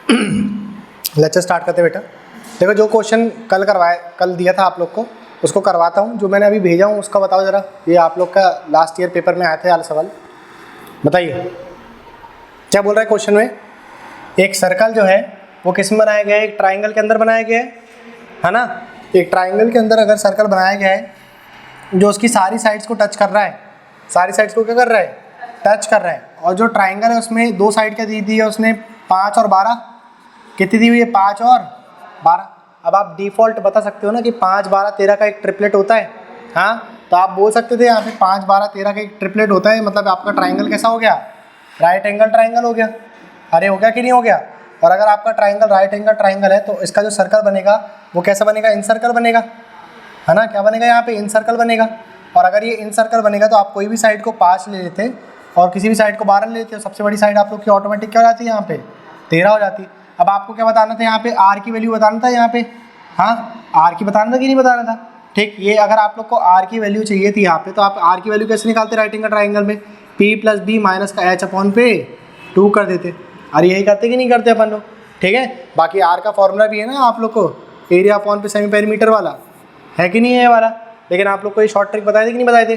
Lecture start करते बेटा। देखो जो क्वेश्चन कल दिया था आप लोग को उसको करवाता हूँ, जो मैंने अभी भेजा हूँ उसका बताओ ज़रा। ये आप लोग का लास्ट ईयर पेपर में आए थे वाला सवाल, बताइए क्या बोल रहा है क्वेश्चन में। एक सर्कल जो है वो किस में बनाया गया है, एक ट्राइंगल के अंदर बनाया गया है ना। एक ट्राइंगल के अंदर अगर सर्कल बनाया गया है जो उसकी सारी साइड्स को टच कर रहा है, सारी साइड्स को क्या कर रहा है, टच कर रहा है। और जो ट्राइंगल है उसमें दो साइड क्या दी थी है उसने, 5 और 12, कितनी दी हुई है 5 और 12। अब आप डिफ़ॉल्ट बता सकते हो ना कि 5, 12, 13 का एक ट्रिपलेट होता है। हाँ, तो आप बोल सकते थे यहाँ पे 5, 12, 13 का एक ट्रिपलेट होता है, मतलब आपका ट्राइंगल कैसा हो गया, राइट एंगल ट्राइंगल हो गया। अरे हो गया कि नहीं हो गया। और अगर आपका ट्राइंगल राइट एंगल ट्राइंगल है तो इसका जो सर्कल बनेगा वो कैसा बनेगा, इन सर्कल बनेगा, है ना। क्या बनेगा यहाँ पे, इन सर्कल बनेगा। और अगर ये इन सर्कल बनेगा तो आप कोई भी साइड को 5 ले लेते और किसी भी साइड को 12 ले लेते हो, सबसे बड़ी साइड आप लोग की ऑटोमेटिक क्या हो जाती है यहाँ पे, 13 हो जाती है। अब आपको क्या बताना था यहाँ पे, आर की वैल्यू बताना था यहाँ पे। हाँ, आर की बताना था कि नहीं बताना था। ठीक, ये अगर आप लोग को आर की वैल्यू चाहिए थी यहाँ पे तो आप आर की वैल्यू कैसे निकालते राइट एंगल ट्राइंगल में, P + B माइनस का H अपॉन पे 2 कर देते। अरे यही करते कि नहीं करते अपन लोग, ठीक है। बाकी आर का फॉर्मूला भी है ना आप लोग को, एरिया अपॉन पे सेमी पेरीमीटर वाला, है कि नहीं है ये वाला। लेकिन आप लोग को ये शॉर्ट ट्रिक बताए थे कि नहीं बताए थे,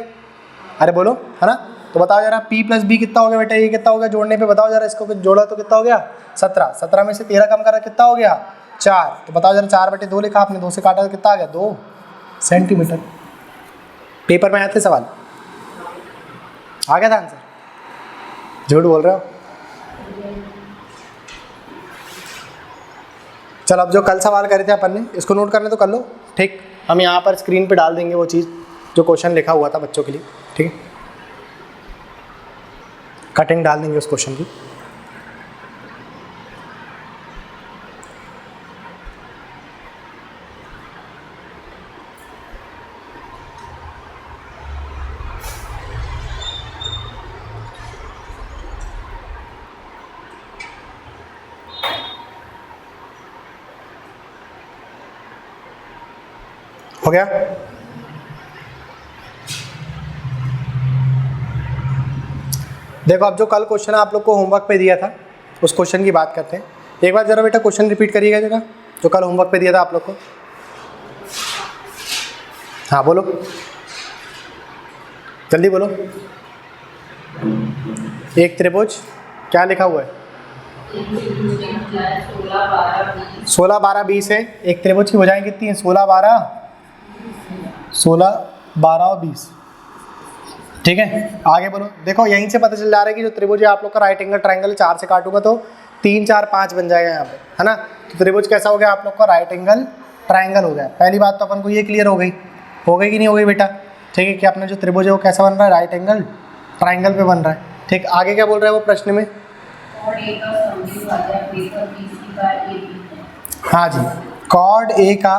अरे बोलो, है ना। तो बताओ जरा P + B कितना हो गया बेटा, ये कितना हो गया जोड़ने पे, बताओ जरा। इसको जोड़ा तो कितना हो गया 17, 17 में से 13 कम करा कितना हो गया 4। तो बताओ जरा, 4/2 लिखा आपने, 2 से काटा तो कितना आ गया 2 सेंटीमीटर। पेपर में आए थे सवाल, आ गया था आंसर, झूठ बोल रहे हो। चलो अब जो कल सवाल करे थे अपन ने, इसको नोट करने तो कर लो। ठीक, हम यहाँ पर स्क्रीन पे डाल देंगे वो चीज़ जो क्वेश्चन लिखा हुआ था बच्चों के लिए, ठीक है। कटिंग डाल देंगे उस क्वेश्चन की। हो गया। देखो अब जो कल क्वेश्चन आप लोग को होमवर्क पे दिया था उस क्वेश्चन की बात करते हैं। एक बार जरा बेटा क्वेश्चन रिपीट करिएगा जरा, जो कल होमवर्क पे दिया था आप लोग को। हाँ बोलो, जल्दी बोलो। एक त्रिभुज, क्या लिखा हुआ है, 16, 12, 20 है। एक त्रिभुज की भुजाएं कितनी है, 16, 12 और 20, ठीक है। आगे बोलो। देखो यहीं से पता चल जा रहा है कि जो त्रिभुज है आप लोग का राइट एंगल ट्राइंगल 4 से काटूंगा तो 3, 4, 5 बन जाएगा यहाँ पे, है ना। तो त्रिभुज कैसा हो गया आप लोग का, राइट एंगल ट्राइंगल हो गया। पहली बात तो अपन को ये क्लियर हो गई कि नहीं हो गई बेटा, ठीक है, कि अपना जो त्रिभुज है वो कैसा बन रहा है, राइट एंगल ट्राइंगल पे बन रहा है। ठीक, आगे क्या बोल रहा है वो प्रश्न में, हाँ जी, कॉर्ड ए का,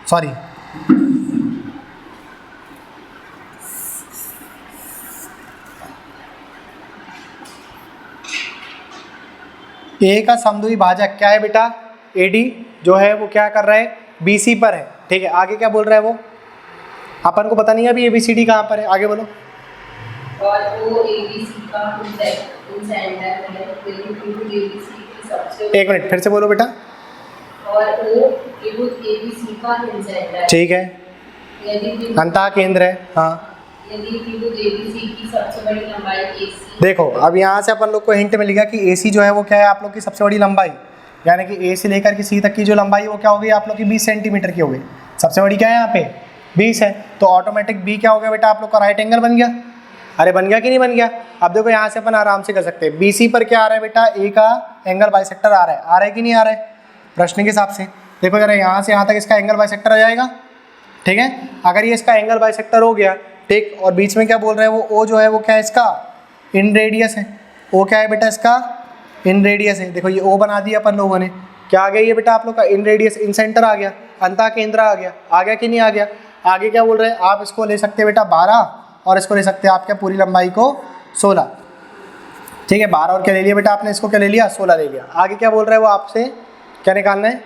सॉरी ए का समद्विभाजक भाजक क्या है बेटा, AD जो है वो क्या कर रहा है, BC पर है, ठीक है। आगे क्या बोल रहा है वो, अपन को पता नहीं है अभी ABCD कहाँ पर है, आगे बोलो। और वो ABC का इंसेंटर है, एक मिनट फिर से बोलो बेटा। और वो ABC का इंसेंटर, ठीक है, अंतः केंद्र है, हाँ। यदि ABC की सबसे बड़ी लंबाई AC, देखो अब यहाँ से अपन लोग को हिंट मिल गया कि AC जो है वो क्या है आप लोग की सबसे बड़ी लंबाई, यानी कि A से लेकर के C तक की जो लंबाई वो क्या हो गई आप लोग की 20 सेंटीमीटर की हो गई। सबसे बड़ी क्या है यहाँ पे 20 है, तो ऑटोमेटिक B क्या हो गया बेटा आप लोग का, राइट एंगल बन गया। अरे बन गया कि नहीं बन गया। अब देखो यहाँ से अपन आराम से कर सकते हैं, BC पर क्या आ रहा है बेटा, A का एंगल बाइसेक्टर आ रहा है कि नहीं आ रहा है प्रश्न के हिसाब से। देखो जरा यहाँ से यहाँ तक इसका एंगल बाइसेक्टर आ जाएगा, ठीक है। अगर ये इसका एंगल बाइसेक्टर हो गया, ठीक, और बीच में क्या बोल रहे हैं वो O जो है वो क्या है इसका, इन रेडियस है। O क्या है बेटा इसका, इन रेडियस है। देखो ये O बना दिया अपन लोगों ने, क्या आ गया ये बेटा आप लोग का, इन रेडियस, इन सेंटर आ गया, अंतः केंद्र आ गया कि नहीं आ गया। आगे क्या बोल रहे हैं, आप इसको ले सकते हैं बेटा 12 और इसको ले सकते हैं आप क्या, पूरी लंबाई को 16, ठीक है। 12 और क्या ले लिया बेटा आपने, इसको क्या ले लिया, 16 ले लिया। आगे क्या बोल रहा है वो आपसे, क्या निकालना है,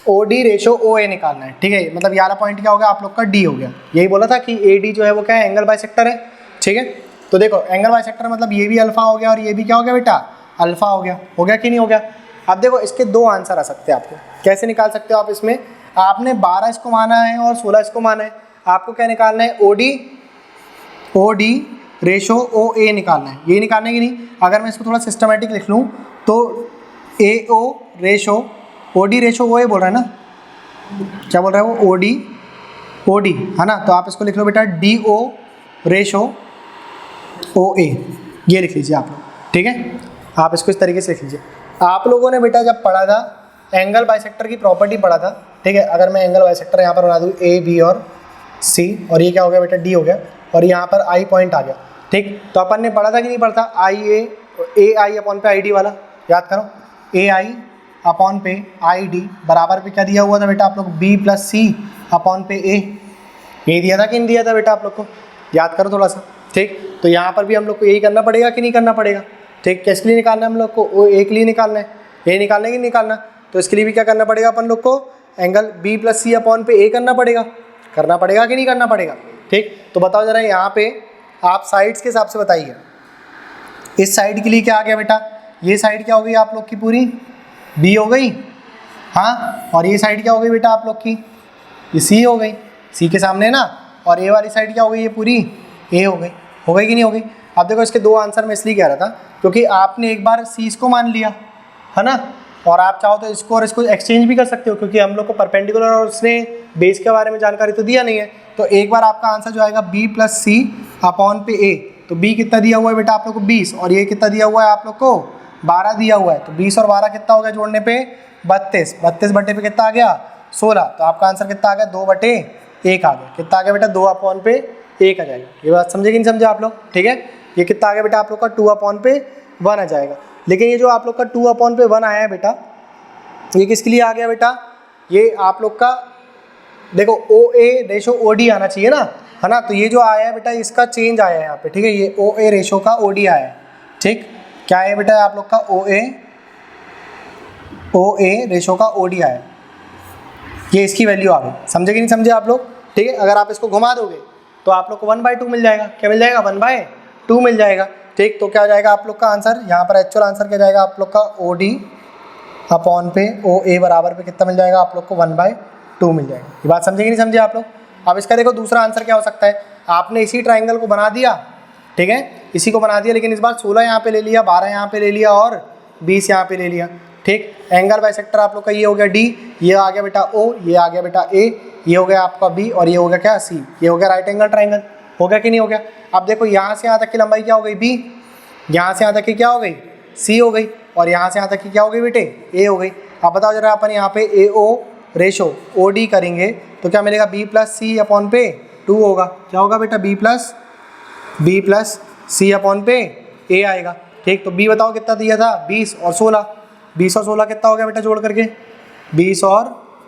OD रेशो OA निकालना है, ठीक है। मतलब ये वाला पॉइंट क्या हो गया आप लोग का, D हो गया। यही बोला था कि AD जो है वो क्या है, एंगल बाइसेक्टर है, ठीक है। तो देखो एंगल बाइसेक्टर मतलब ये भी अल्फा हो गया और ये भी क्या हो गया बेटा, अल्फ़ा हो गया कि नहीं हो गया। अब देखो इसके दो आंसर आ सकते हैं आपको, कैसे निकाल सकते हो आप इसमें। आपने 12 इसको माना है और 16 इसको माना है, आपको क्या निकालना है, ओ डी रेशो ओ ए निकालना है, ये निकालने की नहीं। अगर मैं इसको थोड़ा सिस्टमेटिक लिख लूँ तो ए ओ रेशो ओ डी रेशो ओ ए बोल रहा है ना, क्या बोल रहा है वो, ओ डी है ना, तो आप इसको लिख लो बेटा डी ओ रेशो ओ ए, ये लिख लीजिए आप लोग, ठीक है। आप इसको इस तरीके से लिख लीजिए। आप लोगों ने बेटा जब पढ़ा था एंगल बाइसेक्टर की प्रॉपर्टी पढ़ा था, ठीक है। अगर मैं एंगल बाइसेक्टर यहाँ पर बना दूँ ए बी और सी, और ये क्या हो गया बेटा डी हो गया, और यहाँ पर आई पॉइंट आ गया, ठीक। तो अपन ने पढ़ा था कि नहीं पढ़ा था, ए आई अपॉन पे आई डी वाला, याद करो, ए आई अपॉन पे आई डी बराबर पे क्या दिया हुआ था बेटा आप लोग, बी प्लस सी अपॉन पे ए, ये दिया था कि नहीं दिया था बेटा आप लोग को, याद करो थोड़ा सा, ठीक। तो यहाँ पर भी हम लोग को यही करना पड़ेगा कि नहीं करना पड़ेगा, ठीक। किसके लिए निकालना है हम लोग को, वो ए के लिए निकालना है, ये निकालना है कि नहीं निकालना, तो इसके लिए भी क्या करना पड़ेगा अपन लोग को, एंगल बी प्लस सी अपॉन पे ए करना पड़ेगा कि नहीं करना पड़ेगा, ठीक। तो बताओ जरा यहाँ पे आप साइड्स के हिसाब से बताइए, इस साइड के लिए क्या आ गया बेटा, ये साइड क्या हो गई आप लोग की पूरी, बी हो गई, हाँ, और ये साइड क्या हो गई बेटा आप लोग की, ये सी हो गई, सी के सामने ना, और ए वाली साइड क्या हो गई, ये पूरी ए हो गई कि नहीं हो गई। अब देखो इसके दो आंसर मैं इसलिए कह रहा था क्योंकि आपने एक बार सी इसको मान लिया है ना, और आप चाहो तो इसको और इसको एक्सचेंज भी कर सकते हो, क्योंकि हम लोग को परपेंडिकुलर और उसने बेस के बारे में जानकारी तो दिया नहीं है। तो एक बार आपका आंसर जो आएगा बी प्लस सी अपॉन पे ए, तो बी कितना दिया हुआ है बेटा आप लोग को 20, और ये कितना दिया हुआ है आप लोग को 12 दिया हुआ है, तो 20 और 12 कितना हो गया जोड़ने पे 32, 32 बटे पे कितना आ गया 16, तो आपका आंसर कितना आ गया 2 बटे 1 आ गया, कितना आ गया बेटा 2 अपॉन पे 1 आ जाएगा। ये बात समझे कि नहीं समझे आप लोग, ठीक है। ये कितना आ गया बेटा आप लोग का 2 अपॉन पे 1 आ जाएगा। लेकिन ये जो आप लोग का 2 अपॉन पे 1 आया है बेटा, ये किसके लिए आ गया बेटा, ये आप लोग का देखो ओ ए रेशो ओ डी आना चाहिए ना, है ना, तो ये जो आया है बेटा इसका चेंज आया है यहाँ पे, ठीक है। ये ओ ए रेशो का ओ डी आया है, ठीक। क्या है बेटा आप लोग का ओ ए रेशो का ओ डी आया है, ये इसकी वैल्यू आ गई, समझे कि नहीं समझे आप लोग, ठीक है। अगर आप इसको घुमा दोगे तो आप लोग को 1/2 मिल जाएगा, क्या मिल जाएगा 1/2 मिल जाएगा, ठीक। तो क्या हो जाएगा आप लोग का आंसर, यहाँ पर एक्चुअल आंसर क्या जाएगा आप लोग का ओ डी अपॉन पे ओ ए बराबर पे कितना मिल जाएगा आप लोग को 1/2 मिल जाएगा। ये बात समझे कि नहीं समझे आप लोग। अब इसका देखो दूसरा आंसर क्या हो सकता है, आपने इसी ट्राइंगल को बना दिया, ठीक है, इसी को बना दिया, लेकिन इस बार 16 यहाँ पे ले लिया, 12 यहाँ पे ले लिया और 20 यहाँ पे ले लिया, ठीक। एंगल बाइसेक्टर आप लोग का ये हो गया डी, ये आ गया बेटा ओ, ये आ गया बेटा ए, ये हो गया आपका बी, और ये हो गया क्या सी, ये हो गया राइट एंगल ट्राइंगल, हो गया कि नहीं हो गया। अब देखो यहाँ से यहाँ तक की लंबाई क्या हो गई बी, यहाँ से यहाँ तक की क्या हो गई सी हो गई, और यहाँ से यहाँ तक की क्या हो गई बेटे ए हो गई। अब बताओ जरा अपन यहाँ पे ए ओ रेशो ओ डी करेंगे तो क्या मिलेगा बी प्लस सी अपॉन पे 2 होगा, क्या होगा बेटा बी प्लस सी अपॉन पे ए आएगा, ठीक। तो बी बताओ कितना दिया था 20 और 16, 20 और 16 कितना हो गया बेटा जोड़ करके 20 और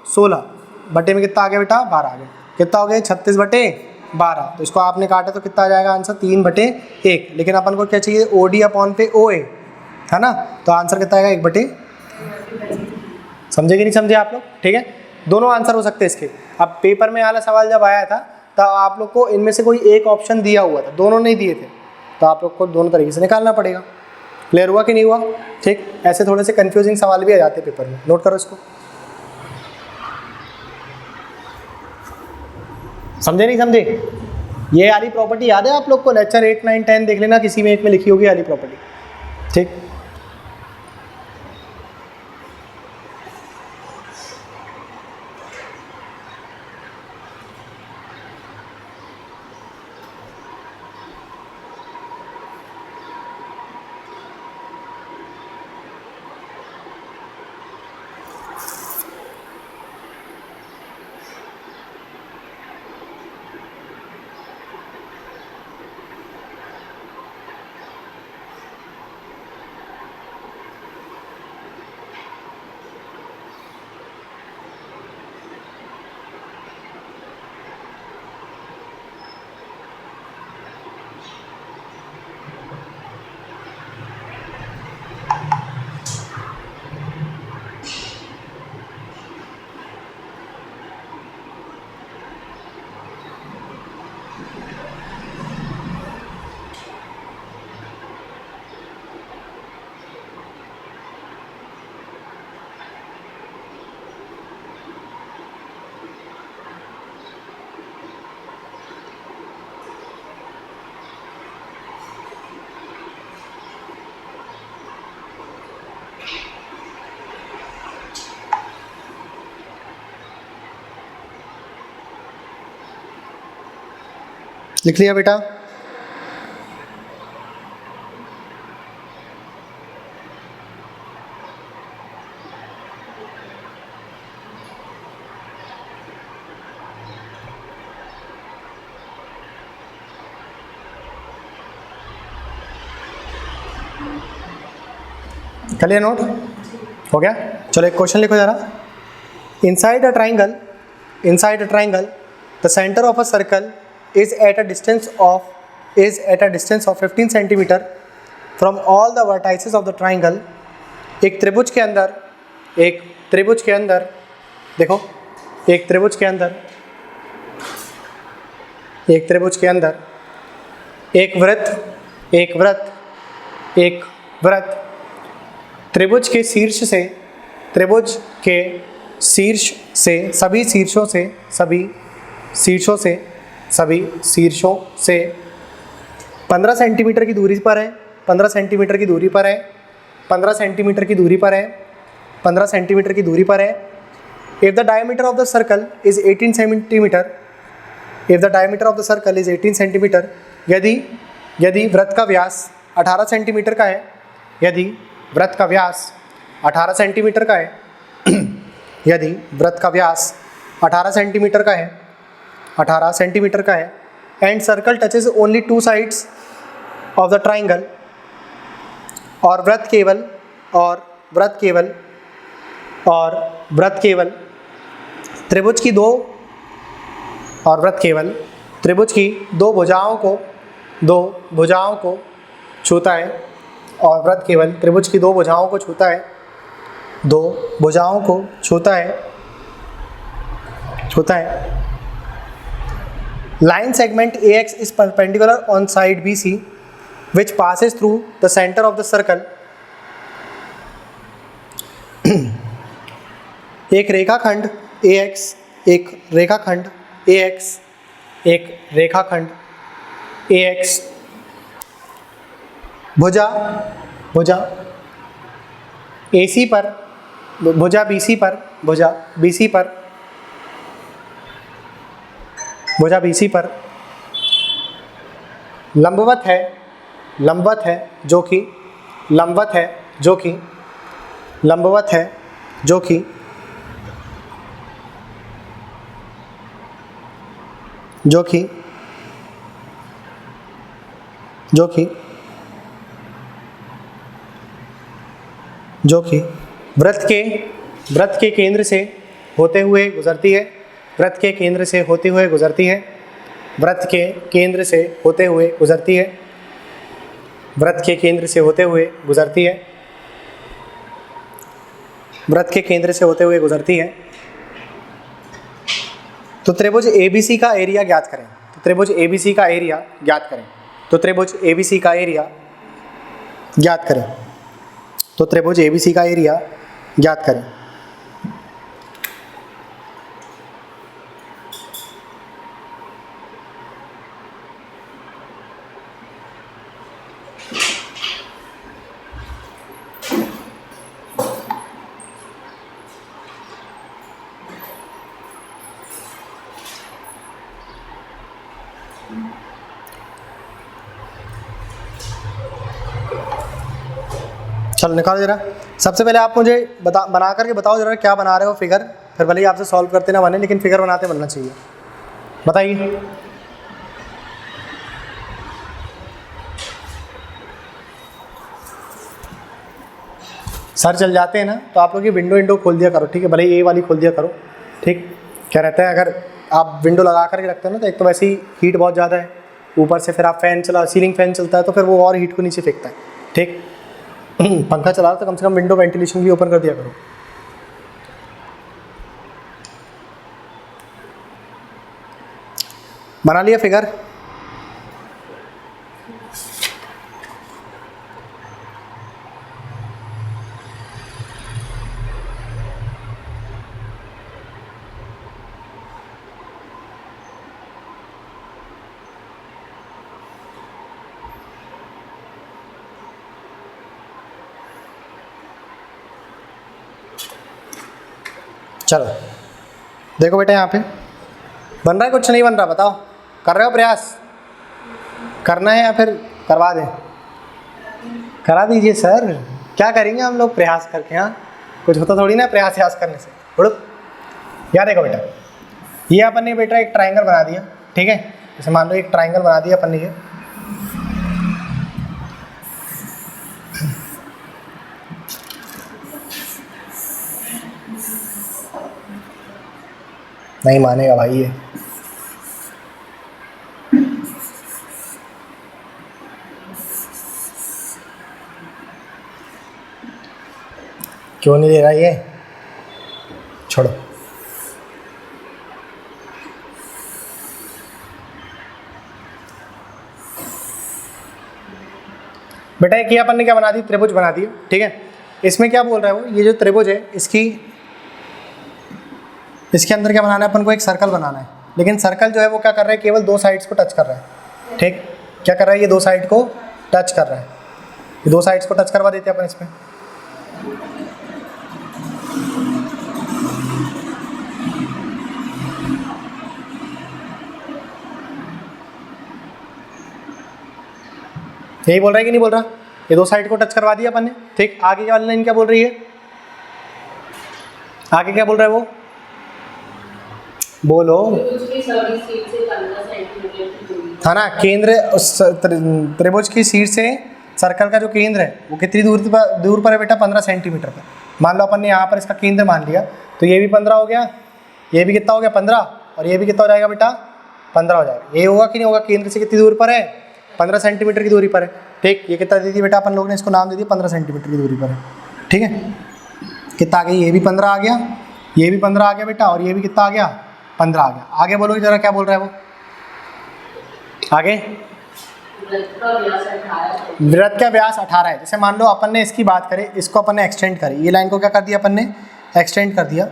16 बटे में कितना आ गया बेटा 12 आ गया, कितना हो गया 36 बटे 12, तो इसको आपने काटा तो कितना आ जाएगा आंसर 3 बटे 1, लेकिन अपन को क्या चाहिए ओ डी अपॉन पे ओ ए, है ना, तो आंसर कितना आएगा 1 बटे, समझे कि नहीं समझे आप लोग, ठीक है। दोनों आंसर हो सकते हैं इसके। अब पेपर में वाला सवाल जब आया था तब आप लोग को इनमें से कोई एक ऑप्शन दिया हुआ था, दोनों नहीं दिए थे, तो आप लोग को दोनों तरीके से निकालना पड़ेगा। क्लियर हुआ कि नहीं हुआ, ठीक। ऐसे थोड़े से कंफ्यूजिंग सवाल भी आ जाते हैं पेपर में, नोट करो इसको, समझे नहीं समझे। ये वाली प्रॉपर्टी याद है आप लोग को, लेक्चर 8, 9, 10 देख लेना, किसी में एक में लिखी होगी वाली प्रॉपर्टी, ठीक। लिख लिया बेटा? कर लिया नोट? हो गया? चलो एक क्वेश्चन लिखो जरा। Inside a triangle the centre of a circle is at a distance of 15 centimetre from all the vertices of the triangle. एक त्रिभुज के अंदर देखो, एक त्रिभुज के अंदर एक वृत्त त्रिभुज के शीर्ष से सभी शीर्षों से 15 सेंटीमीटर की दूरी पर है। 15 सेंटीमीटर की दूरी पर है। If the diameter of the circle is 18 centimetre, यदि वृत्त का व्यास 18 सेंटीमीटर का है, यदि वृत्त का व्यास 18 सेंटीमीटर का है and circle touches only 2 sides of the triangle, और वृत्त केवल त्रिभुज की दो भुजाओं को छूता है, और वृत्त केवल त्रिभुज की दो भुजाओं को छूता है। Line segment AX is perpendicular on side BC, which passes through the center of the circle. एक रेखाखंड AX भुजा BC पर लंबवत है जो कि वृत्त के केंद्र से होते हुए गुजरती है। तो त्रिभुज ABC का एरिया ज्ञात करें। त्रिभुज ABC का एरिया ज्ञात करें। चलो निकालो जरा। सबसे पहले आप मुझे बना करके बताओ जरा क्या बना रहे हो फिगर, फिर भले ही आपसे सॉल्व करते ना बने, लेकिन फिगर बनाते बनना चाहिए। बताइए। सर चल जाते हैं ना, तो आप लोग ये विंडो खोल दिया करो, ठीक है? भले ही ये वाली खोल दिया करो, ठीक? क्या रहता है, अगर आप विंडो लगा करके रखते हो ना, तो एक तो वैसे ही हीट बहुत ज़्यादा है, ऊपर से फिर आप सीलिंग फैन चलता है, तो फिर वो और हीट को नीचे फेंकता है, ठीक? पंखा चला तो कम से कम विंडो वेंटिलेशन भी ओपन कर दिया करो। बना लिया फिगर? चलो देखो बेटा, यहाँ पे बन रहा है कुछ नहीं बन रहा? बताओ, कर रहे हो प्रयास? करना है या फिर करवा दें? करा दीजिए सर, क्या करेंगे हम लोग प्रयास करके, हाँ कुछ होता थोड़ी ना प्रयास करने से। उड़ो याद देखो बेटा, ये अपन ने बेटा एक ट्रायंगल बना दिया, ठीक है, जैसे मान लो एक ट्रायंगल बना दिया अपन ने ये, नहीं मानेगा भाई ये, क्यों नहीं दे रहा ये, छोड़ो। बेटा एक ये अपन ने क्या बना दी, त्रिभुज बना दिया, ठीक है। इसमें क्या बोल रहा है वो, ये जो त्रिभुज है इसके अंदर क्या बनाना है अपन को, एक सर्कल बनाना है। लेकिन सर्कल जो है वो क्या कर रहा है, केवल दो साइड्स को टच कर रहा है, ठीक। क्या कर रहा है, ये दो साइड को टच कर रहा है, ये दो साइड्स को टच करवा देते हैं अपन इसमें। यही बोल रहा है कि नहीं बोल रहा, ये दो साइड को टच करवा दिया अपन ने, ठीक। आगे वाली लाइन क्या बोल रही है, आगे क्या बोल रहा है वो, बोलो। हाँ ना, केंद्र त्रिभुज की शीर्ष से सर्कल का जो केंद्र है वो कितनी दूर पर है बेटा, 15 सेंटीमीटर पर। मान लो अपन ने यहाँ पर इसका केंद्र मान लिया, तो ये भी 15 हो गया, ये भी कितना हो गया 15, और ये भी कितना हो जाएगा बेटा 15 हो जाएगा। ये होगा कि नहीं होगा, केंद्र से कितनी दूर पर है, 15 सेंटीमीटर की दूरी पर है, ठीक। ये कितना दे दिया बेटा अपन लोग ने, इसको नाम दे दिया 15 सेंटीमीटर की दूरी पर है, ठीक है। कितना आ गया, ये भी 15 आ गया, ये भी 15 आ गया बेटा, और ये भी कितना आ गया 15 आ गया। आगे बोलो जरा क्या बोल रहा है वो, आगे। वृत्त का व्यास 18 है। जैसे मान लो अपन ने इसकी बात करें, इसको अपन ने एक्सटेंड करी, ये लाइन को क्या कर दिया अपन ने, एक्सटेंड कर दिया।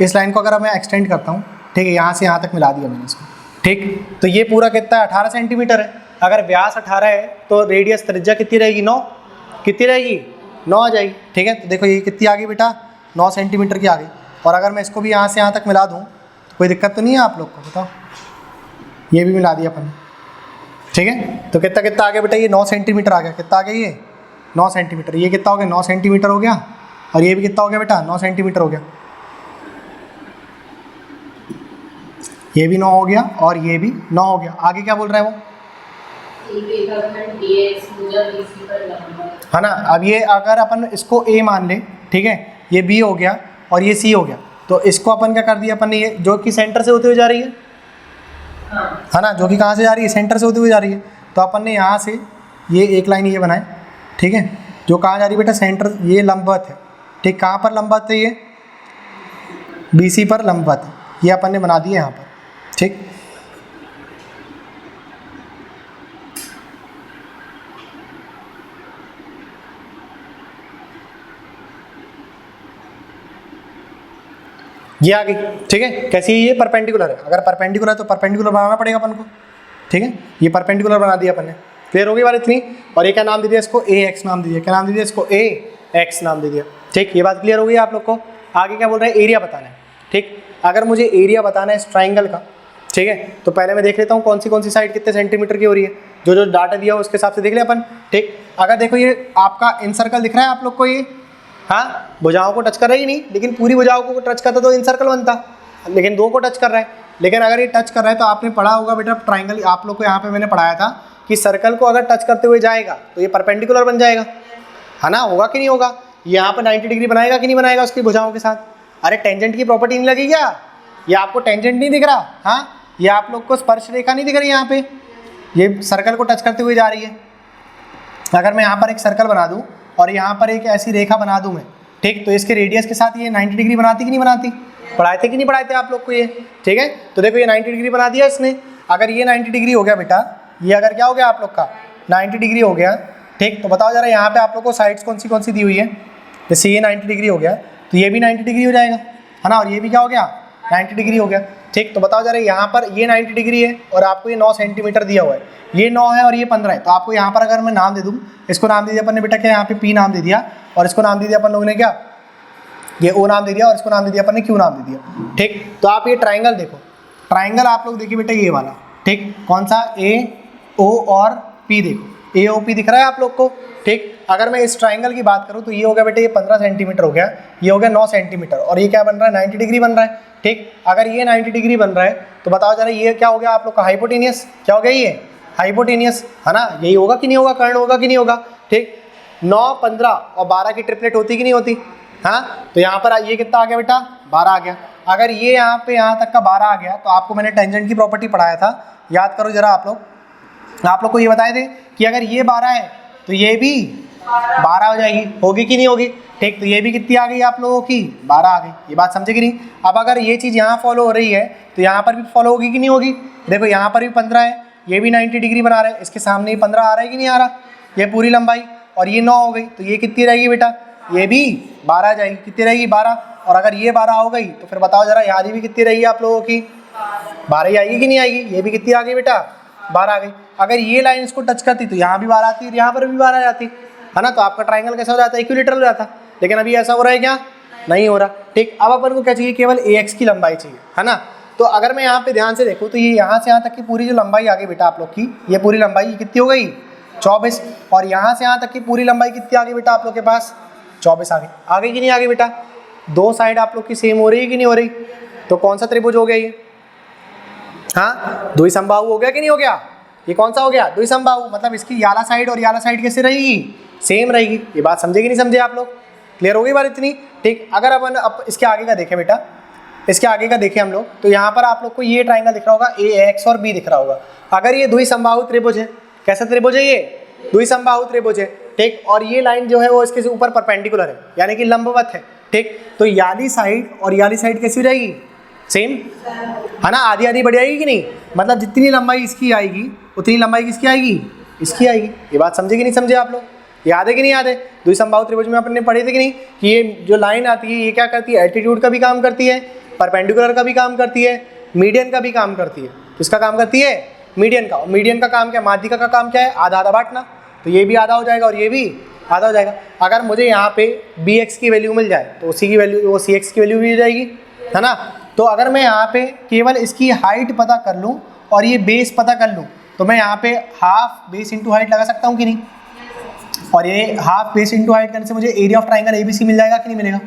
इस लाइन को अगर मैं एक्सटेंड करता हूँ, ठीक है, यहाँ से यहाँ तक मिला दिया मैंने इसको, ठीक। तो ये पूरा कितना है, 18 सेंटीमीटर है। अगर व्यास 18 है तो रेडियस त्रिज्या कितनी रहेगी, 9, कितनी रहेगी 9 आ जाएगी, ठीक है। तो देखो ये कितनी आ गई बेटा, 9 सेंटीमीटर की आ गई। और अगर मैं इसको भी यहाँ से यहाँ तक मिला दूँ तो कोई दिक्कत तो नहीं है आप लोग को, बताओ। ये भी मिला दिया अपन ने, ठीक है। तो कितना कितना आ गया बेटा, ये 9 सेंटीमीटर आ गया, कितना आ गया ये 9 सेंटीमीटर। ये कितना हो गया 9 सेंटीमीटर हो गया, और ये भी कितना हो गया बेटा 9 सेंटीमीटर हो गया। ये भी 9 हो गया और ये भी 9 हो गया। आगे क्या बोल रहा है वो, है ना। अब ये अगर अपन इसको A मान ले, ठीक है, ये B हो गया और ये C हो गया, तो इसको अपन क्या कर दिया अपन ने, ये जो कि सेंटर से होते हुए जा रही है, है ना, जो कि कहाँ से जा रही है, सेंटर से होते हुए जा रही है। तो अपन ने यहाँ से ये एक लाइन ये बनाए, ठीक है, जो कहाँ जा रही है बेटा, सेंटर, ये लंबवत है, ठीक। कहाँ पर लंबवत है, ये BC पर लंबवत है, ये अपन ने बना दिया यहाँ पर, ठीक। ये आ गई, ठीक है। कैसी है ये, परपेंडिकुलर है। अगर परपेंडिकुलर है तो परपेंडिकुलर बनाना पड़ेगा अपन को, ठीक है। ये परपेंडिकुलर बना दिया अपन ने, क्लियर हो गई बात इतनी। और ये क्या नाम दे दिया इसको, AX नाम दे दिया, क्या नाम दे दिया इसको, AX नाम दे दिया, ठीक। ये बात क्लियर हो गई आप लोग को। आगे क्या बोल रहे हैं, एरिया बताना है, ठीक। अगर मुझे एरिया बताना है इस ट्राइंगल का, ठीक है, तो पहले मैं देख लेता हूँ कौन सी साइड कितने सेंटीमीटर की हो रही है, जो डाटा दिया उसके हिसाब से देख ले अपन, ठीक। अगर देखो ये आपका इन सर्कल दिख रहा है आप लोग को, ये हाँ भुजाओं को टच कर रहा ही नहीं, लेकिन पूरी भुजाओं को टच करता तो इन सर्कल बनता, लेकिन दो को टच कर रहा है। लेकिन अगर ये टच कर रहा है तो आपने पढ़ा होगा बेटा ट्राइंगल, आप लोग को यहाँ पे मैंने पढ़ाया था कि सर्कल को अगर टच करते हुए जाएगा तो ये परपेंडिकुलर बन जाएगा, है ना, होगा कि नहीं होगा। यहाँ पर 90 डिग्री बनाएगा कि नहीं बनाएगा उसकी भुजाओं के साथ। अरे टेंजेंट की प्रॉपर्टी नहीं लगी क्या, ये आपको टेंजेंट नहीं दिख रहा, हाँ, ये आप लोग को स्पर्श रेखा नहीं दिख रही यहाँ पे, ये सर्कल को टच करते हुए जा रही है। अगर मैं यहाँ पर एक सर्कल बना दूँ और यहाँ पर एक ऐसी रेखा बना दूँ मैं, ठीक, तो इसके रेडियस के साथ ये 90 डिग्री बनाती कि नहीं बनाती, पढ़ाए थे कि नहीं पढ़ाए थे आप लोग को ये, ठीक है। तो देखो ये 90 डिग्री बना दिया इसने। अगर ये 90 डिग्री हो गया बेटा, ये अगर क्या हो गया आप लोग का 90 डिग्री हो गया, ठीक, तो बताओ जरा यहाँ पे आप लोग को साइड्स कौन सी दी हुई है। जैसे ये 90 डिग्री हो गया तो ये भी 90 डिग्री हो जाएगा, है ना, और ये भी क्या हो गया 90 डिग्री हो गया, ठीक। तो बताओ जरा यहाँ पर ये 90 डिग्री है और आपको ये 9 सेंटीमीटर दिया हुआ है, ये 9 है और ये 15 है। तो आपको यहाँ पर अगर मैं नाम दे दूँ, इसको नाम दे दिया अपन ने बेटा क्या, यहाँ पे P नाम दे दिया, और इसको नाम दे दिया अपन लोगों ने क्या, ये O नाम दे दिया, और इसको नाम दे दिया अपन ने Q नाम दे दिया, ठीक। तो आप ये ट्राइंगल देखो, ट्राइंगल आप लोग देखिए बेटा ये वाला, ठीक, कौन सा, A O और पी देखो, ए ओ पी दिख रहा है आप लोग को, ठीक। अगर मैं इस ट्राइंगल की बात करूँ तो ये हो गया बेटे, ये 15 सेंटीमीटर हो गया, ये हो गया 9 सेंटीमीटर, और ये क्या बन रहा है, 90 डिग्री बन रहा है, ठीक। अगर ये 90 डिग्री बन रहा है तो बताओ जरा ये क्या हो गया आप लोग का, हाइपोटेनियस। क्या हो गया ये, हाइपोटेनियस, है ना। यही होगा कि नहीं होगा, कर्ण होगा कि नहीं होगा, ठीक। 9, 15 और 12 की ट्रिपलेट होती कि नहीं होती, हाँ। तो यहाँ पर ये कितना आ गया बेटा, 12 आ गया। अगर ये यहाँ पे यहाँ तक का 12 आ गया तो आपको मैंने टेंजेंट की प्रॉपर्टी पढ़ाया था, याद करो जरा आप लोग को ये बताए थे कि अगर ये 12 है तो ये भी 12 हो जाएगी, होगी कि नहीं होगी, ठीक। तो ये भी कितनी आ गई आप लोगों की, 12 आ गई। ये बात समझे कि नहीं। अब अगर ये चीज़ यहाँ फॉलो हो रही है तो यहाँ पर भी फॉलो होगी कि नहीं होगी। देखो यहाँ पर भी 15 है, ये भी 90 डिग्री बना रहा है, इसके सामने ही 15 आ रहा है कि नहीं आ रहा, ये पूरी लंबाई, और ये 9 हो गई, तो ये कितनी रहेगी बेटा, ये भी 12 आ जाएगी। कितनी रहेगी, 12। और अगर ये 12 हो गई तो फिर बताओ जरा यहाँ भी कितनी रहेगी आप लोगों की, 12 ही आएगी कि नहीं आएगी। ये भी कितनी आ गई बेटा, 12 आ गई। अगर ये लाइन इसको टच करती तो यहाँ भी 12 आती और यहाँ पर भी 12 आ जाती, है ना। तो आपका ट्राइंगल कैसा हो जाता है, इक्विलेटरल हो जाता। लेकिन अभी ऐसा हो रहा है क्या, नहीं हो रहा, ठीक। अब अपन को क्या चाहिए, केवल AX की लंबाई चाहिए, है ना। तो अगर मैं यहाँ पे ध्यान से देखूँ तो ये यहाँ से यहाँ तक की पूरी जो लंबाई आ गई बेटा आप लोग की, ये पूरी लंबाई कितनी हो गई, 24। और यहाँ से यहाँ तक की पूरी लंबाई कितनी आ गई बेटा आप लोग के पास, 24 आ गई। आ गई कि नहीं आ गई बेटा। दो साइड आप लोग की सेम हो रही है कि नहीं हो रही। तो कौन सा त्रिभुज हो गया ये, हाँ, द्विसंबाहु हो गया कि नहीं हो गया। ये कौन सा हो गया, द्विसंबाहु। मतलब इसकी याला साइड और याला साइड कैसे रहेगी, सेम रहेगी। ये बात समझे कि नहीं समझे आप लोग, क्लियर हो गई बात इतनी, ठीक। अगर अपन अब इसके आगे का देखें बेटा, इसके आगे का देखें हम लोग, तो यहाँ पर आप लोग को ये ट्राइंगल दिख रहा होगा, AX और B दिख रहा होगा। अगर ये द्विसंबाहु त्रिभुज है, कैसा त्रिभुज है ये, द्विसंबाहु त्रिभुज है, ठीक। और ये लाइन जो है वो इसके ऊपर परपेंडिकुलर है, यानी कि लंबवत है, ठीक। तो याली साइड और याली साइड कैसी हो जाएगी, सेम, है ना। आधी आधी बढ़ जाएगी कि नहीं, मतलब जितनी लंबाई इसकी आएगी उतनी लंबाई किसकी आएगी, इसकी आएगी। ये बात समझे कि नहीं समझे आप लोग, याद है कि नहीं याद है। द्विसंबाहु त्रिभुज में अपने पढ़े थे कि नहीं कि ये जो लाइन आती है ये क्या करती है, एल्टीट्यूड का भी काम करती है, परपेंडिकुलर का भी काम करती है, मीडियन का भी काम करती है। किसका काम करती है, मीडियन का। और मीडियन का काम क्या, माध्यिका का काम क्या है, आधा आधा बांटना। तो ये भी आधा हो जाएगा और ये भी आधा हो जाएगा। अगर मुझे यहाँ पे BX की वैल्यू मिल जाए तो उसी की वैल्यू वो CX की वैल्यू भी हो जाएगी, है ना। तो अगर मैं यहाँ पे केवल इसकी हाइट पता कर लूँ और ये बेस पता कर लूँ तो मैं यहाँ पे हाफ बेस इंटू हाइट लगा सकता हूँ कि नहीं। और ये हाफ बेस इंटू हाइट करने से मुझे एरिया ऑफ ट्राइंगल ABC मिल जाएगा कि नहीं मिलेगा,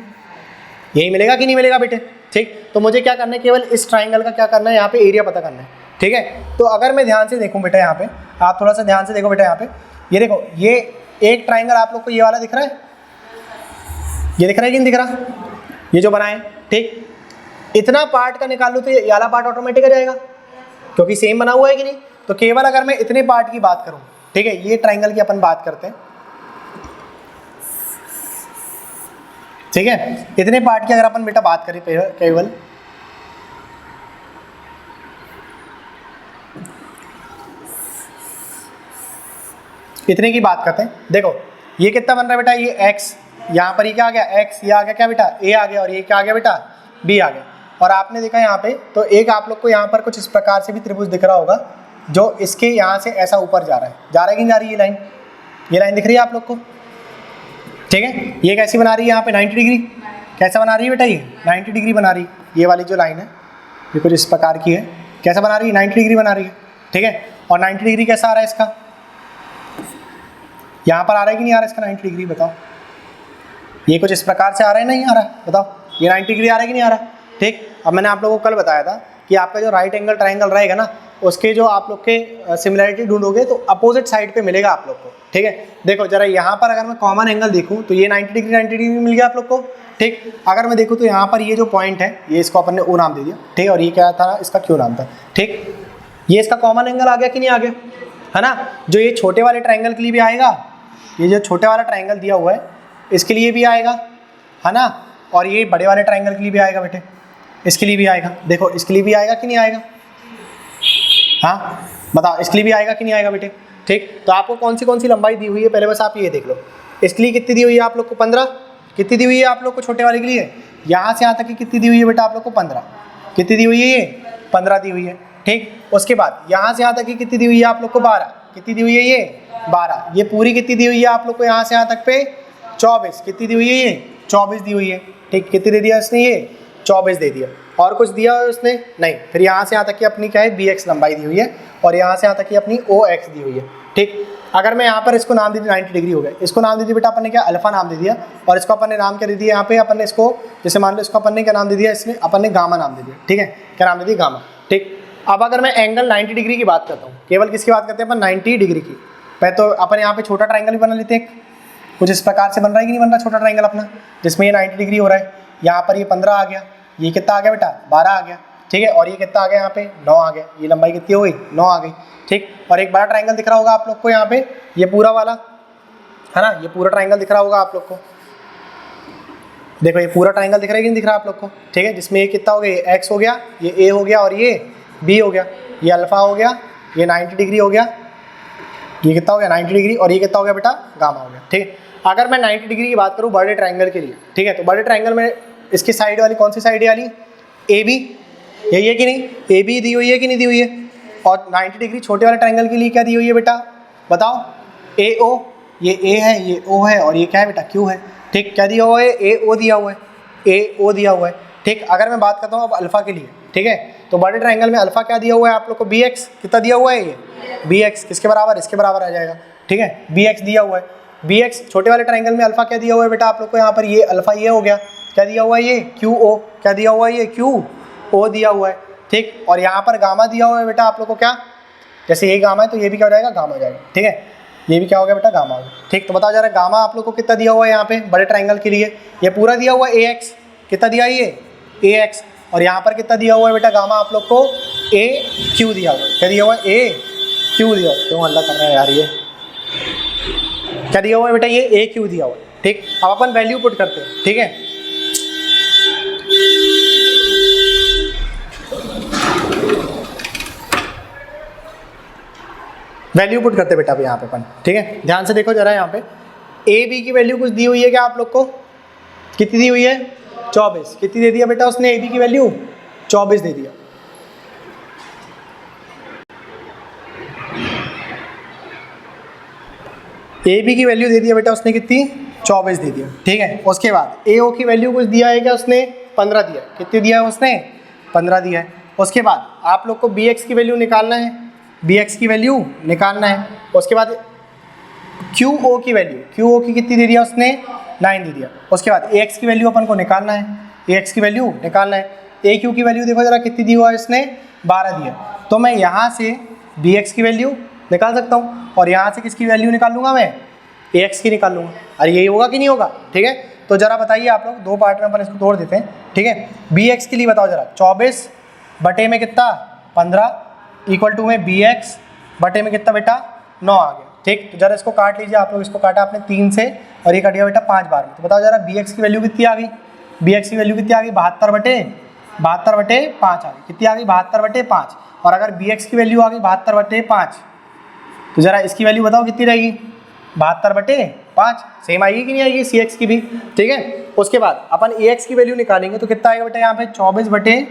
यही मिलेगा कि नहीं मिलेगा बेटे, ठीक। तो मुझे क्या करना है, केवल इस ट्राइंगल का क्या करना है, यहाँ पे एरिया पता करना है, ठीक है। तो अगर मैं ध्यान से देखूँ बेटा, यहाँ पे आप थोड़ा सा ध्यान से देखो बेटा, यहाँ पे ये देखो, ये एक ट्राइंगल आप लोग को ये वाला दिख रहा है, ये दिख रहा है कि नहीं दिख रहा, ये जो बनाए, ठीक। इतना पार्ट का निकाल लूँ तो ये वाला पार्ट ऑटोमेटिक आ जाएगा क्योंकि सेम बना हुआ है कि नहीं। तो केवल अगर मैं इतने पार्ट की बात करूँ, ठीक है, ये ट्राइंगल की अपन बात करते हैं, ठीक है। इतने पार्ट की अगर अपन बेटा बात करें केवल, इतने की बात करते हैं। देखो ये कितना बन रहा है बेटा, ये X, यहाँ पर ये क्या आ गया, X, ये आ गया क्या बेटा, A आ गया, और ये क्या आ गया बेटा, B आ गया। और आपने देखा यहाँ पे तो एक आप लोग को यहाँ पर कुछ इस प्रकार से भी त्रिभुज दिख रहा होगा जो इसके यहाँ से ऐसा ऊपर जा रहा है, कि नहीं जा रही, ये लाइन दिख रही है आप लोग को, ठीक है। ये कैसी बना रही है यहाँ पे, 90 डिग्री। कैसा बना रही है बेटा, ये 90 डिग्री बना रही है। ये वाली जो लाइन है ये कुछ इस प्रकार की है, कैसा बना रही है, 90 डिग्री बना रही है, ठीक है। और 90 डिग्री कैसा आ रहा है इसका, यहाँ पर आ रहा है कि नहीं आ रहा है इसका 90 डिग्री, बताओ। ये कुछ इस प्रकार से आ रहा है, नहीं आ रहा है, बताओ। ये 90 डिग्री आ रहा है कि नहीं आ रहा, ठीक। अब मैंने आप लोगों को कल बताया था कि आपका जो राइट एंगल ट्राइंगल रहेगा ना, उसके जो आप लोग के सिमिलरिटी ढूंढोगे तो अपोजिट साइड पे मिलेगा आप लोग को, ठीक है। देखो जरा यहाँ पर अगर मैं कॉमन एंगल देखूँ तो ये 90 डिग्री मिल गया आप लोग को, ठीक। अगर मैं देखूँ तो यहाँ पर ये जो पॉइंट है, ये इसको अपन ने O नाम दे दिया, ठीक है। और ये क्या था, इसका Q नाम था, ठीक। ये इसका कॉमन एंगल आ गया कि नहीं आ गया, है ना। जो ये छोटे वाले ट्राइंगल के लिए भी आएगा, ये जो छोटे वाला ट्राइंगल दिया हुआ है इसके लिए भी आएगा, है ना। और ये बड़े वाले ट्राइंगल के लिए भी आएगा बेटे, इसके लिए भी आएगा। देखो इसके लिए भी आएगा कि नहीं आएगा, हाँ बताओ, इसके लिए भी आएगा कि नहीं आएगा बेटे, ठीक। तो आपको कौन सी लंबाई दी हुई है पहले बस आप ये देख लो। इसके लिए कितनी दी हुई है आप लोग को, 15। कितनी दी हुई है आप लोग को छोटे वाले के लिए, यहाँ से यहाँ तक की कितनी दी हुई है बेटा आप लोग को, 15। कितनी दी हुई है, ये 15 दी हुई है, ठीक। उसके बाद यहाँ से यहाँ तक की कितनी दी हुई है आप लोग को, 12। कितनी दी हुई है, ये 12। ये पूरी कितनी दी हुई है आप लोग को, यहाँ से यहाँ तक पे 24। कितनी दी हुई है, ये 24 दी हुई है, ठीक। कितनी दे दिया इसने, ये 24 दे दिया। और कुछ दिया है उसने, नहीं। फिर यहाँ से यहाँ तक की अपनी क्या है, BX लंबाई दी हुई है, और यहाँ से यहाँ तक की अपनी OX दी हुई है, ठीक। अगर मैं यहाँ पर इसको नाम दे दी 90 डिग्री हो गया, इसको नाम दे दिया बेटा अपन ने क्या, अल्फा नाम दे दिया, और इसको अपन ने नाम क्या दे दिया यहाँ पे, अपन ने इसको जैसे मान लो इसको अपन ने क्या नाम दे दिया, इसमें अपन ने गामा नाम दे दिया, ठीक है, क्या नाम दे दिया, गामा। ठीक। अब अगर मैं एंगल 90 डिग्री की बात करता हूँ, केवल किसकी बात करते हैं अपन, 90 डिग्री की। पहले तो अपन यहाँ पे छोटा ट्राइंगल भी बना लेते हैं, कुछ इस प्रकार से बन रहा है कि नहीं बन रहा छोटा ट्राइंगल अपना, जिसमें ये 90 डिग्री हो रहा है, यहाँ पर ये 15 आ गया, ये कितना आ गया बेटा, 12 आ गया, ठीक है, और ये कितना आ गया यहाँ पे, 9 आ गया, ये लंबाई कितनी हो गई, 9 आ गई, ठीक। और एक बड़ा ट्राइंगल दिख रहा होगा आप लोग को यहाँ पे, ये पूरा वाला है ना, ये पूरा ट्राइंगल दिख रहा होगा आप लोग को, देखो ये पूरा ट्राइंगल दिख रहा है कि नहीं दिख रहा आप लोग को, ठीक है, जिसमें ये कितना हो गया, ये एक्स हो गया, ये ए हो गया, और ये बी हो गया, ये अल्फा हो गया, ये 90 डिग्री हो गया, ये कितना हो गया 90 डिग्री, और ये कितना हो गया बेटा, गामा हो गया, ठीक है। अगर मैं 90 डिग्री की बात करूँ बड़े ट्राइंगल के लिए, ठीक है, तो बड़े ट्राइंगल में इसकी साइड वाली कौन सी साइड वाली, ए बी, यही है कि नहीं, ए बी दी हुई है कि नहीं दी हुई है, और 90 डिग्री छोटे वाले ट्राइंगल के लिए क्या दी हुई है बेटा, बताओ, ए ओ, ये ए है, ये ओ है, और ये क्या है बेटा, क्यू है, ठीक। क्या दिया हुआ है, ए ओ दिया हुआ है, ए ओ दिया हुआ है, ठीक। अगर मैं बात करता हूँ अब अल्फा के लिए, ठीक है, तो बड़े ट्राइंगल में अल्फा क्या दिया हुआ है आप लोग को, बी एक्स, कितना दिया हुआ है ये, बी एक्स किसके बराबर, इसके बराबर आ जाएगा, ठीक है, बी एक्स दिया हुआ है, बी एक्स। छोटे वाले ट्राइंगल में अल्फा क्या दिया हुआ है बेटा आप लोग को, यहाँ पर ये अल्फा ये हो गया, क्या दिया हुआ है ये, क्यू ओ, क्या दिया हुआ है ये, क्यू ओ दिया हुआ है, ठीक। और यहाँ पर गामा दिया हुआ है बेटा आप लोग को, क्या, जैसे ये गामा है तो ये भी क्या हो जाएगा, गामा हो जाएगा, ठीक है, ये भी क्या हो गया बेटा, गामा हो गया, ठीक। तो बताओ जरा गामा आप लोग को कितना दिया हुआ है यहाँ पे बड़े ट्राइंगल के लिए, ये पूरा दिया हुआ है ए एक्स, कितना दिया ये, ए एक्स, और यहाँ पर कितना दिया हुआ है बेटा गामा आप लोग को, ए क्यू दिया हुआ है, क्या दिया हुआ है, ए क्यू दिया हुआ है, क्यों हल्ला कर रहा है यार, ये क्या दिया हुआ है बेटा, ये ए क्यू दिया हुआ है, ठीक। अब अपन वैल्यू पुट करते हैं, ठीक है, वैल्यू पुट करते बेटा अब यहाँ पे अपन, ठीक है, ध्यान से देखो जरा, यहाँ पे ए बी की वैल्यू कुछ दी हुई है क्या आप लोग को, कितनी दी हुई है, 24, कितनी दे दिया बेटा उसने, ए बी की वैल्यू 24 दे दिया, ए बी की वैल्यू दे दिया बेटा उसने कितनी, 24 दे दिया, ठीक है। उसके बाद ए ओ की वैल्यू कुछ दिया है क्या उसने, 15 दिया, कितनी दिया है उसने, 15 दिया है। उसके बाद आप लोग को बी एक्स की वैल्यू निकालना है, बी एक्स की वैल्यू निकालना है। उसके बाद क्यू ओ की वैल्यू, क्यू ओ की कितनी दे दिया उसने, 9 दे दिया। उसके बाद ए एक्स की वैल्यू अपन को निकालना है, ए एक्स की वैल्यू निकालना है। ए क्यू की वैल्यू देखो जरा कितनी दी हुआ है इसने, 12 दिया। तो मैं यहाँ से बी एक्स की वैल्यू निकाल सकता हूँ और यहाँ से किसकी वैल्यू निकाल लूँगा, मैं ए एक्स की निकाल लूँगा। अरे यही होगा कि नहीं होगा, ठीक है। तो जरा बताइए आप लोग, दो पार्ट में अपन इसको तोड़ देते हैं, ठीक है। बी एक्स के लिए बताओ जरा, 24 बटे में कितना, 15 इक्वल टू में बी एक्स बटे में कितना बेटा, 9 आ गया, ठीक। तो जरा इसको काट लीजिए आप लोग, इसको काटा आपने 3 से और ये कट गया बेटा 5 बार में। तो बताओ जरा बी एक्स की वैल्यू कितनी आ गई, बी एक्स की वैल्यू कितनी आ गई, 72 बटे 5 आ गई। कितनी आ गई, 72 बटे 5। और अगर बी एक्स की वैल्यू आ गई 72 बटे 5, तो जरा इसकी वैल्यू बताओ कितनी रहेगी, 72 बटे 5। सेम आएगी कि नहीं आएगी सी एक्स की भी, ठीक है। उसके बाद अपन ए एक्स की वैल्यू निकालेंगे तो कितना आएगा बेटा यहाँ पे, 24 बटे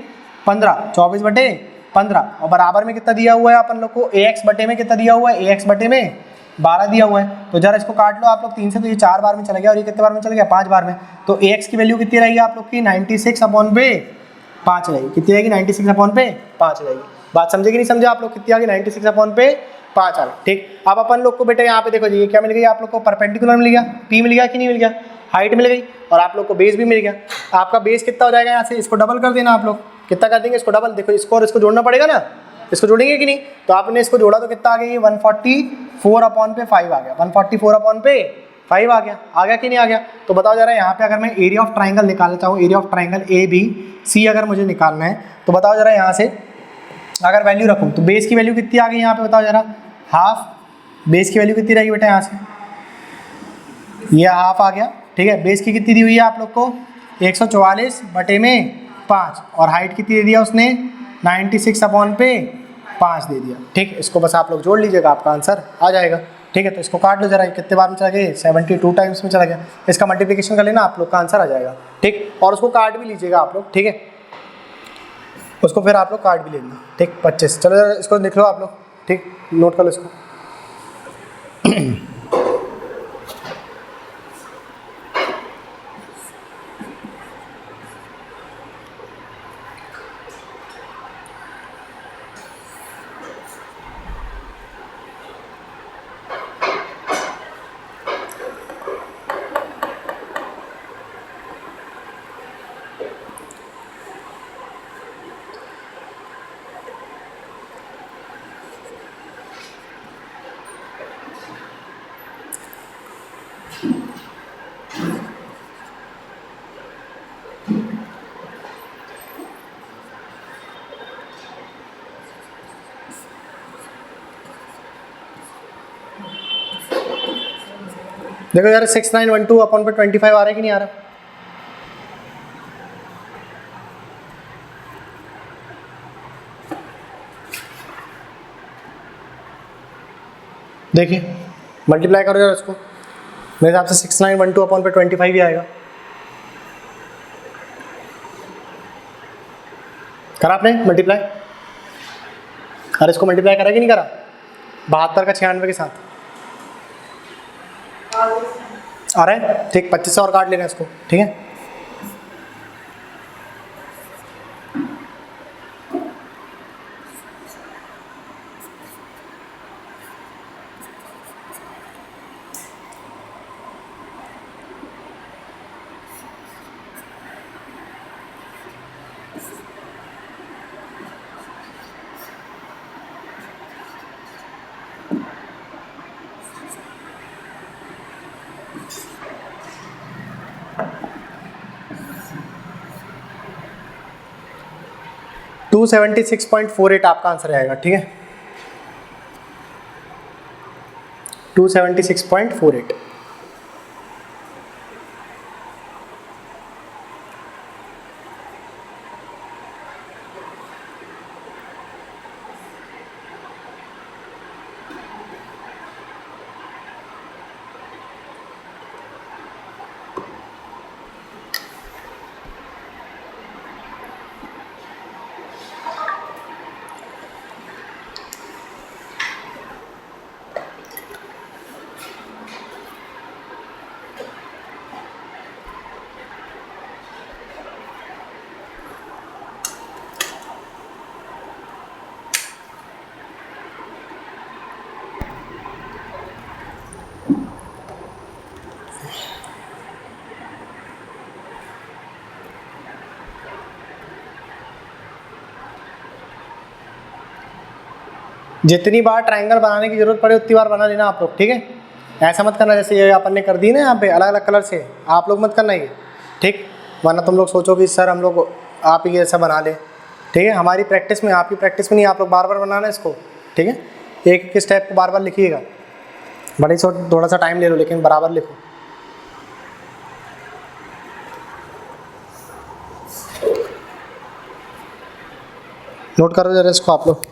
15, 24 बटे 15 और बराबर में कितना दिया हुआ है अपन लोग को, ए एक्स बटे में कितना दिया हुआ है, ए एक्स बटे में 12 दिया हुआ है। तो जरा इसको काट लो आप लोग 3 से, तो ये 4 बार में चला गया और ये कितने बार में चला गया, 5 बार में। तो ए एक्स की वैल्यू कितनी रहेगी आप लोग की, 96/5 रहेगी। कितनी रहेगी, 96/5 रहेगी। बात समझे कि नहीं समझे आप लोग, कितनी आ गई, 96/5 आ गई, ठीक। अब अपन लोग को बेटा यहाँ पे देखो जी, ये क्या मिल गई आप लोग को, परपेंडिकुलर मिल गया, पी मिल गया कि नहीं मिल गया, हाइट मिल गई और आप लोग को बेस भी मिल गया। आपका बेस कितना हो जाएगा यहाँ से, इसको डबल कर देना आप लोग, कितना कर देंगे इसको डबल, देखो इसको और इसको जोड़ना पड़ेगा ना, इसको जोड़ेंगे कि नहीं। तो आपने इसको जोड़ा तो कितना आ गया, 144/5 आ गया, 144/5 आ गया कि नहीं आ गया। तो बताओ जरा यहाँ पे अगर मैं एरिया ऑफ ट्राइंगल निकालना चाहूँ, area of triangle A B C अगर मुझे निकालना है, तो बताओ जरा यहाँ से अगर वैल्यू रखूँ तो बेस की वैल्यू कितनी आ गई यहाँ पे, बताओ जरा, हाफ। बेस की वैल्यू कितनी रहेगी बेटा यहाँ से, ये हाफ आ गया, ठीक है। बेस की कितनी दी हुई है आप लोग को, 144 बटे में 5 और हाइट कितनी दे दिया उसने, 96/5 दे दिया, ठीक। इसको बस आप लोग जोड़ लीजिएगा, आपका आंसर आ जाएगा, ठीक है। तो इसको काट लो जरा, कितने बार में चला गया, 72 टाइम्स में चला गया। इसका मल्टीप्लिकेशन कर लेना, आप लोग का आंसर आ जाएगा, ठीक। और उसको काट भी लीजिएगा आप लोग, ठीक है, उसको फिर आप लोग काट भी लेना, ठीक। 25, चलो जरा इसको लिख लो आप लोग, ठीक, नोट कर लो इसको। देखो यार 6912 अपॉन पे 25 आ रहा है कि नहीं आ रहा? देखिए मल्टीप्लाई करो यार इसको, मेरे हिसाब से 6912 अपॉन पे 25 ही आएगा। करा आपने मल्टीप्लाई? अरे इसको मल्टीप्लाई करा कि नहीं करा? 72 का 96 के साथ आ रहा है, ठीक। 25 और काट लेना इसको, ठीक है। टू 276.48 आपका आंसर आएगा, ठीक है। 276.48। जितनी बार ट्रायंगल बनाने की जरूरत पड़े उतनी बार बना लेना आप लोग, ठीक है। ऐसा मत करना जैसे ये अपन ने कर दी ना यहाँ पे अलग अलग कलर से, आप लोग मत करना ये, ठीक। वरना तुम लोग सोचो कि सर हम लोग आप ही ऐसा बना ले, ठीक है। हमारी प्रैक्टिस में, आपकी प्रैक्टिस में नहीं, आप लोग बार बार बनाना इसको, ठीक है। एक एक स्टेप को बार बार लिखिएगा, बड़ी थोड़ा सा टाइम ले लो लेकिन बराबर लिखो। नोट करो जरा इसको आप लोग।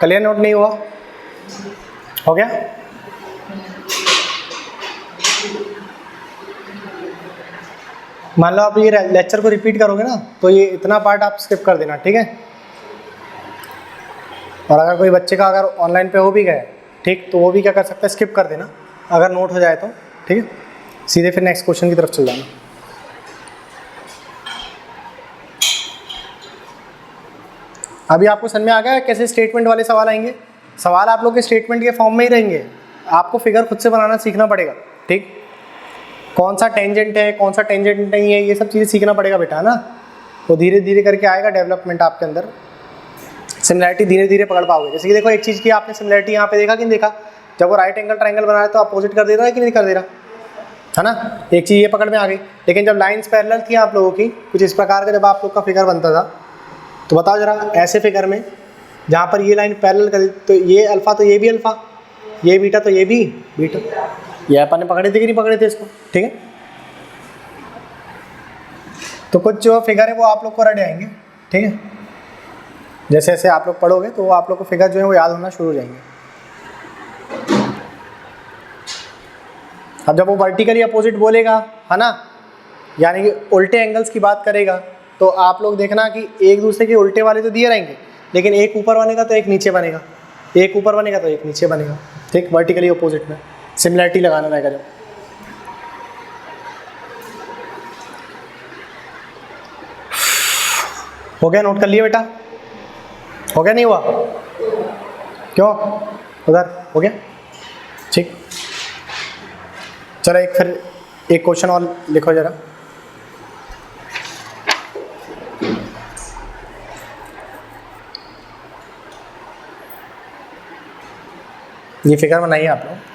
क्लियर नोट नहीं हुआ? हो गया? मान लो आप ये लेक्चर को रिपीट करोगे ना, तो ये इतना पार्ट आप स्किप कर देना, ठीक है? और अगर कोई बच्चे का अगर ऑनलाइन पे हो भी गया, ठीक, तो वो भी क्या कर सकता है, स्किप कर देना अगर नोट हो जाए तो, ठीक है? सीधे फिर नेक्स्ट क्वेश्चन की तरफ चल जाना। अभी आपको समझ में आ गया कैसे स्टेटमेंट वाले सवाल आएंगे? सवाल आप लोग के स्टेटमेंट के फॉर्म में ही रहेंगे, आपको फिगर खुद से बनाना सीखना पड़ेगा, ठीक? कौन सा टेंजेंट है, कौन सा टेंजेंट नहीं है, ये सब चीज़ें सीखना पड़ेगा बेटा, है ना? तो धीरे धीरे करके आएगा डेवलपमेंट आपके अंदर, सिमिलैरिटी धीरे धीरे पकड़ पाओगे। जैसे कि देखो एक चीज़ की आपने सिमिलैरिटी यहाँ पे देखा कि नहीं देखा, जब वो राइट एंगल ट्रायंगल बना रहा है तो अपोजिट कर दे रहा है कि नहीं कर दे रहा, है ना? एक चीज़ ये पकड़ में आ गई। लेकिन जब लाइन्स पैरेलल थी आप लोगों की, कुछ इस प्रकार का जब आप लोग का फिगर बनता था, तो बताओ जरा ऐसे फिगर में जहाँ पर ये लाइन पैरेलल कर, तो ये अल्फा तो ये भी अल्फा, ये बीटा तो ये भी बीटा, ये अपन ने पकड़े थे कि नहीं पकड़े थे इसको, ठीक है? तो कुछ जो फिगर है वो आप लोग को रट जाएंगे, ठीक है? जैसे जैसे आप लोग पढ़ोगे तो आप लोग को फिगर जो है वो याद होना शुरू हो जाएंगे। अब जब वो वर्टिकली अपोजिट बोलेगा, है ना, यानी कि उल्टे एंगल्स की बात करेगा, तो आप लोग देखना कि एक दूसरे के उल्टे वाले तो दिए रहेंगे, लेकिन एक ऊपर बनेगा तो एक नीचे बनेगा, एक ऊपर बनेगा तो एक नीचे बनेगा, ठीक? वर्टिकली अपोजिट में सिमिलैरिटी लगाना रहेगा जब। हो गया? नोट कर लिया बेटा? हो गया? नहीं हुआ? क्यों? उधर हो गया? ठीक, चलो एक फिर एक क्वेश्चन और लिखो जरा। ये फिगर बनाइए आप लोग।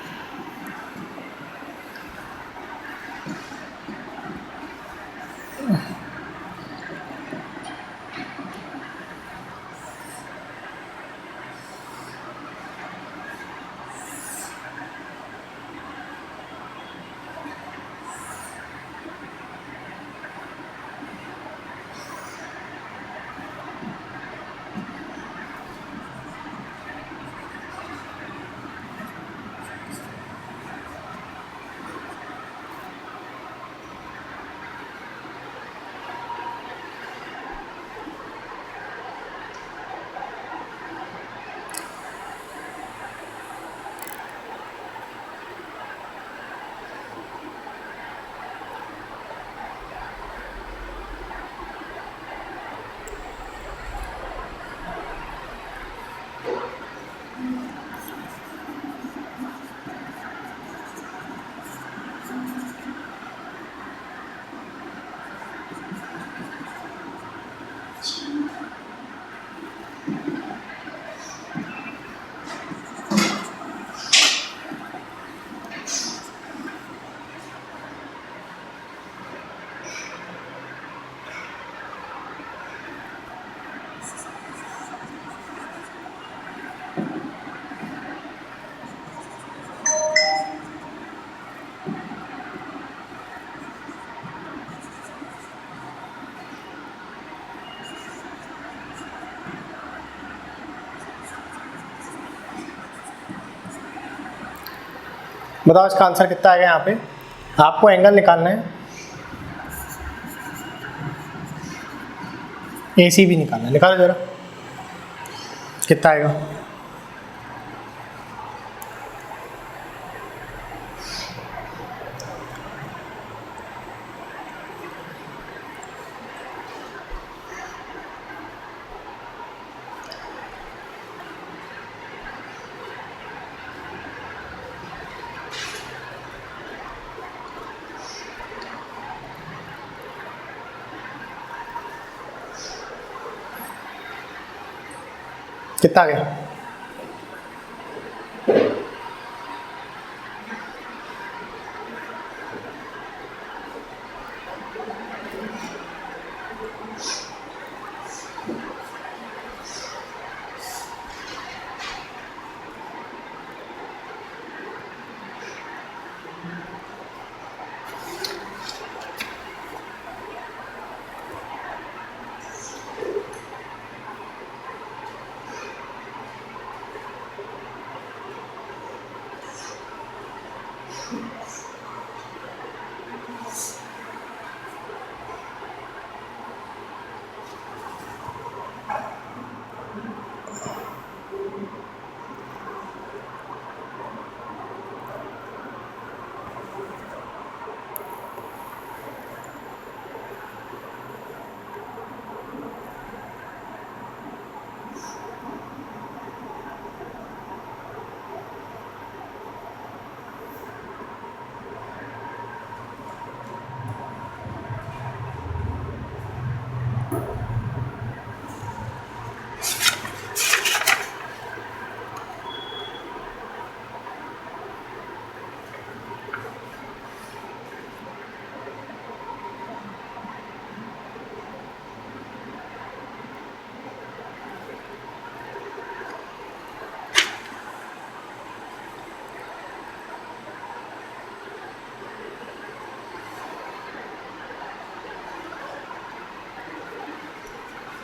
बताओ इसका आंसर कितना आएगा? यहाँ पे आपको एंगल निकालना है, AC भी निकालना है, निकालो जरा कितना आएगा। कितना आ गया?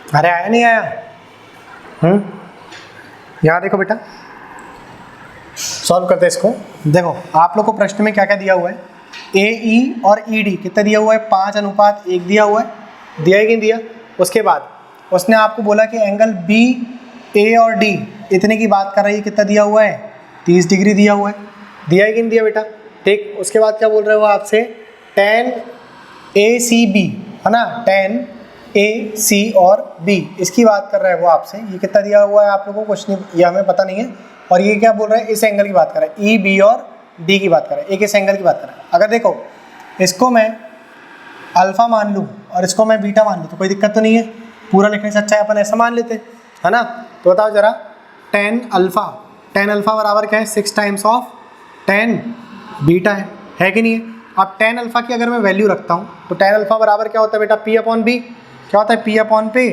अरे आया नहीं आया? यहाँ देखो बेटा, सॉल्व करते हैं इसको। देखो आप लोग को प्रश्न में क्या क्या दिया हुआ है, ए ई और ई डी कितना दिया हुआ है, 5:1 दिया हुआ है, दिया है कि नहीं दिया। उसके बाद उसने आपको बोला कि एंगल बी ए और डी इतने की बात कर रही है, कितना दिया हुआ है, 30 डिग्री दिया हुआ है, दिया है कि नहीं दिया बेटा। ठीक, उसके बाद क्या बोल रहे हो आपसे, tan ए सी बी है ना, tan ए सी और बी इसकी बात कर रहा है वो आपसे, ये कितना दिया हुआ है आप लोगों को कुछ नहीं, ये हमें पता नहीं है। और ये क्या बोल रहा है, इस एंगल की बात कर रहा है, ई बी और डी की बात कर रहा है, एक इस एंगल की बात कर रहा है। अगर देखो इसको मैं अल्फ़ा मान लूँ और इसको मैं बीटा मान लूँ तो कोई दिक्कत तो नहीं है, पूरा लिखने से अच्छा है अपन ऐसा मान लेते है ना। तो बताओ जरा, tan अल्फ़ा बराबर क्या है, 6 टाइम्स ऑफ tan बीटा है कि नहीं है। अब tan अल्फ़ा की अगर मैं वैल्यू रखता हूँ तो tan अल्फ़ा बराबर क्या होता है बेटा, P अपॉन बी, क्या होता है, P अपॉन पे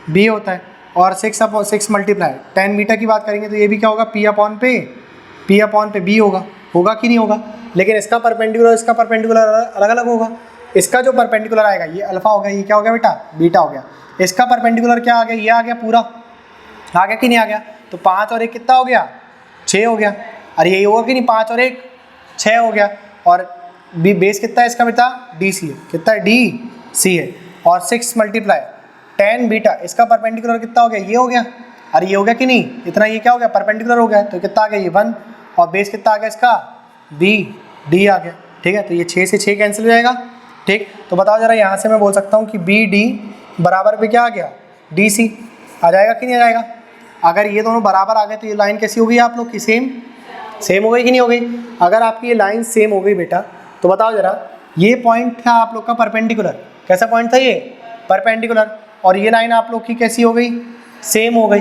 बी होता है, और 6 मल्टीप्लाई tan बीटा की बात करेंगे तो ये भी क्या होगा, P अपॉन पे बी होगा कि नहीं होगा। लेकिन इसका परपेंडिकुलर अलग अलग होगा। इसका जो परपेंडिकुलर आएगा ये अल्फ़ा हो गया, ये क्या हो गया बेटा, बीटा हो गया। इसका परपेंडिकुलर क्या आ गया, ये आ गया, पूरा आ गया कि नहीं आ गया। तो 5 और 1 कितना हो गया, 6 हो गया। अरे यही होगा कि नहीं, 5 और 1 6 हो गया। और बेस कितना है इसका बेटा, डी सी है, कितना है, डी सी है। और 6 मल्टीप्लाई tan बीटा, इसका परपेंडिकुलर कितना हो गया, ये हो गया। अरे ये हो गया कि नहीं, इतना ये क्या हो गया, परपेंडिकुलर हो गया, तो कितना आ गया, ये 1। और बेस कितना आ गया इसका, बी डी आ गया। ठीक है, तो ये 6 से 6 कैंसिल हो जाएगा। ठीक, तो बताओ जरा, यहाँ से मैं बोल सकता हूँ कि बी डी बराबर पे क्या आ गया, डी सी आ जाएगा कि नहीं आ जाएगा। अगर ये दोनों बराबर आ गए तो ये लाइन कैसी हो गई आप लोग की, सेम हो गई कि नहीं हो गई। अगर आपकी ये लाइन सेम हो गई बेटा तो बताओ जरा, ये पॉइंट था आप लोग का परपेंडिकुलर, कैसा पॉइंट था ये, परपेंडिकुलर। और ये लाइन आप लोग की कैसी हो गई, सेम हो गई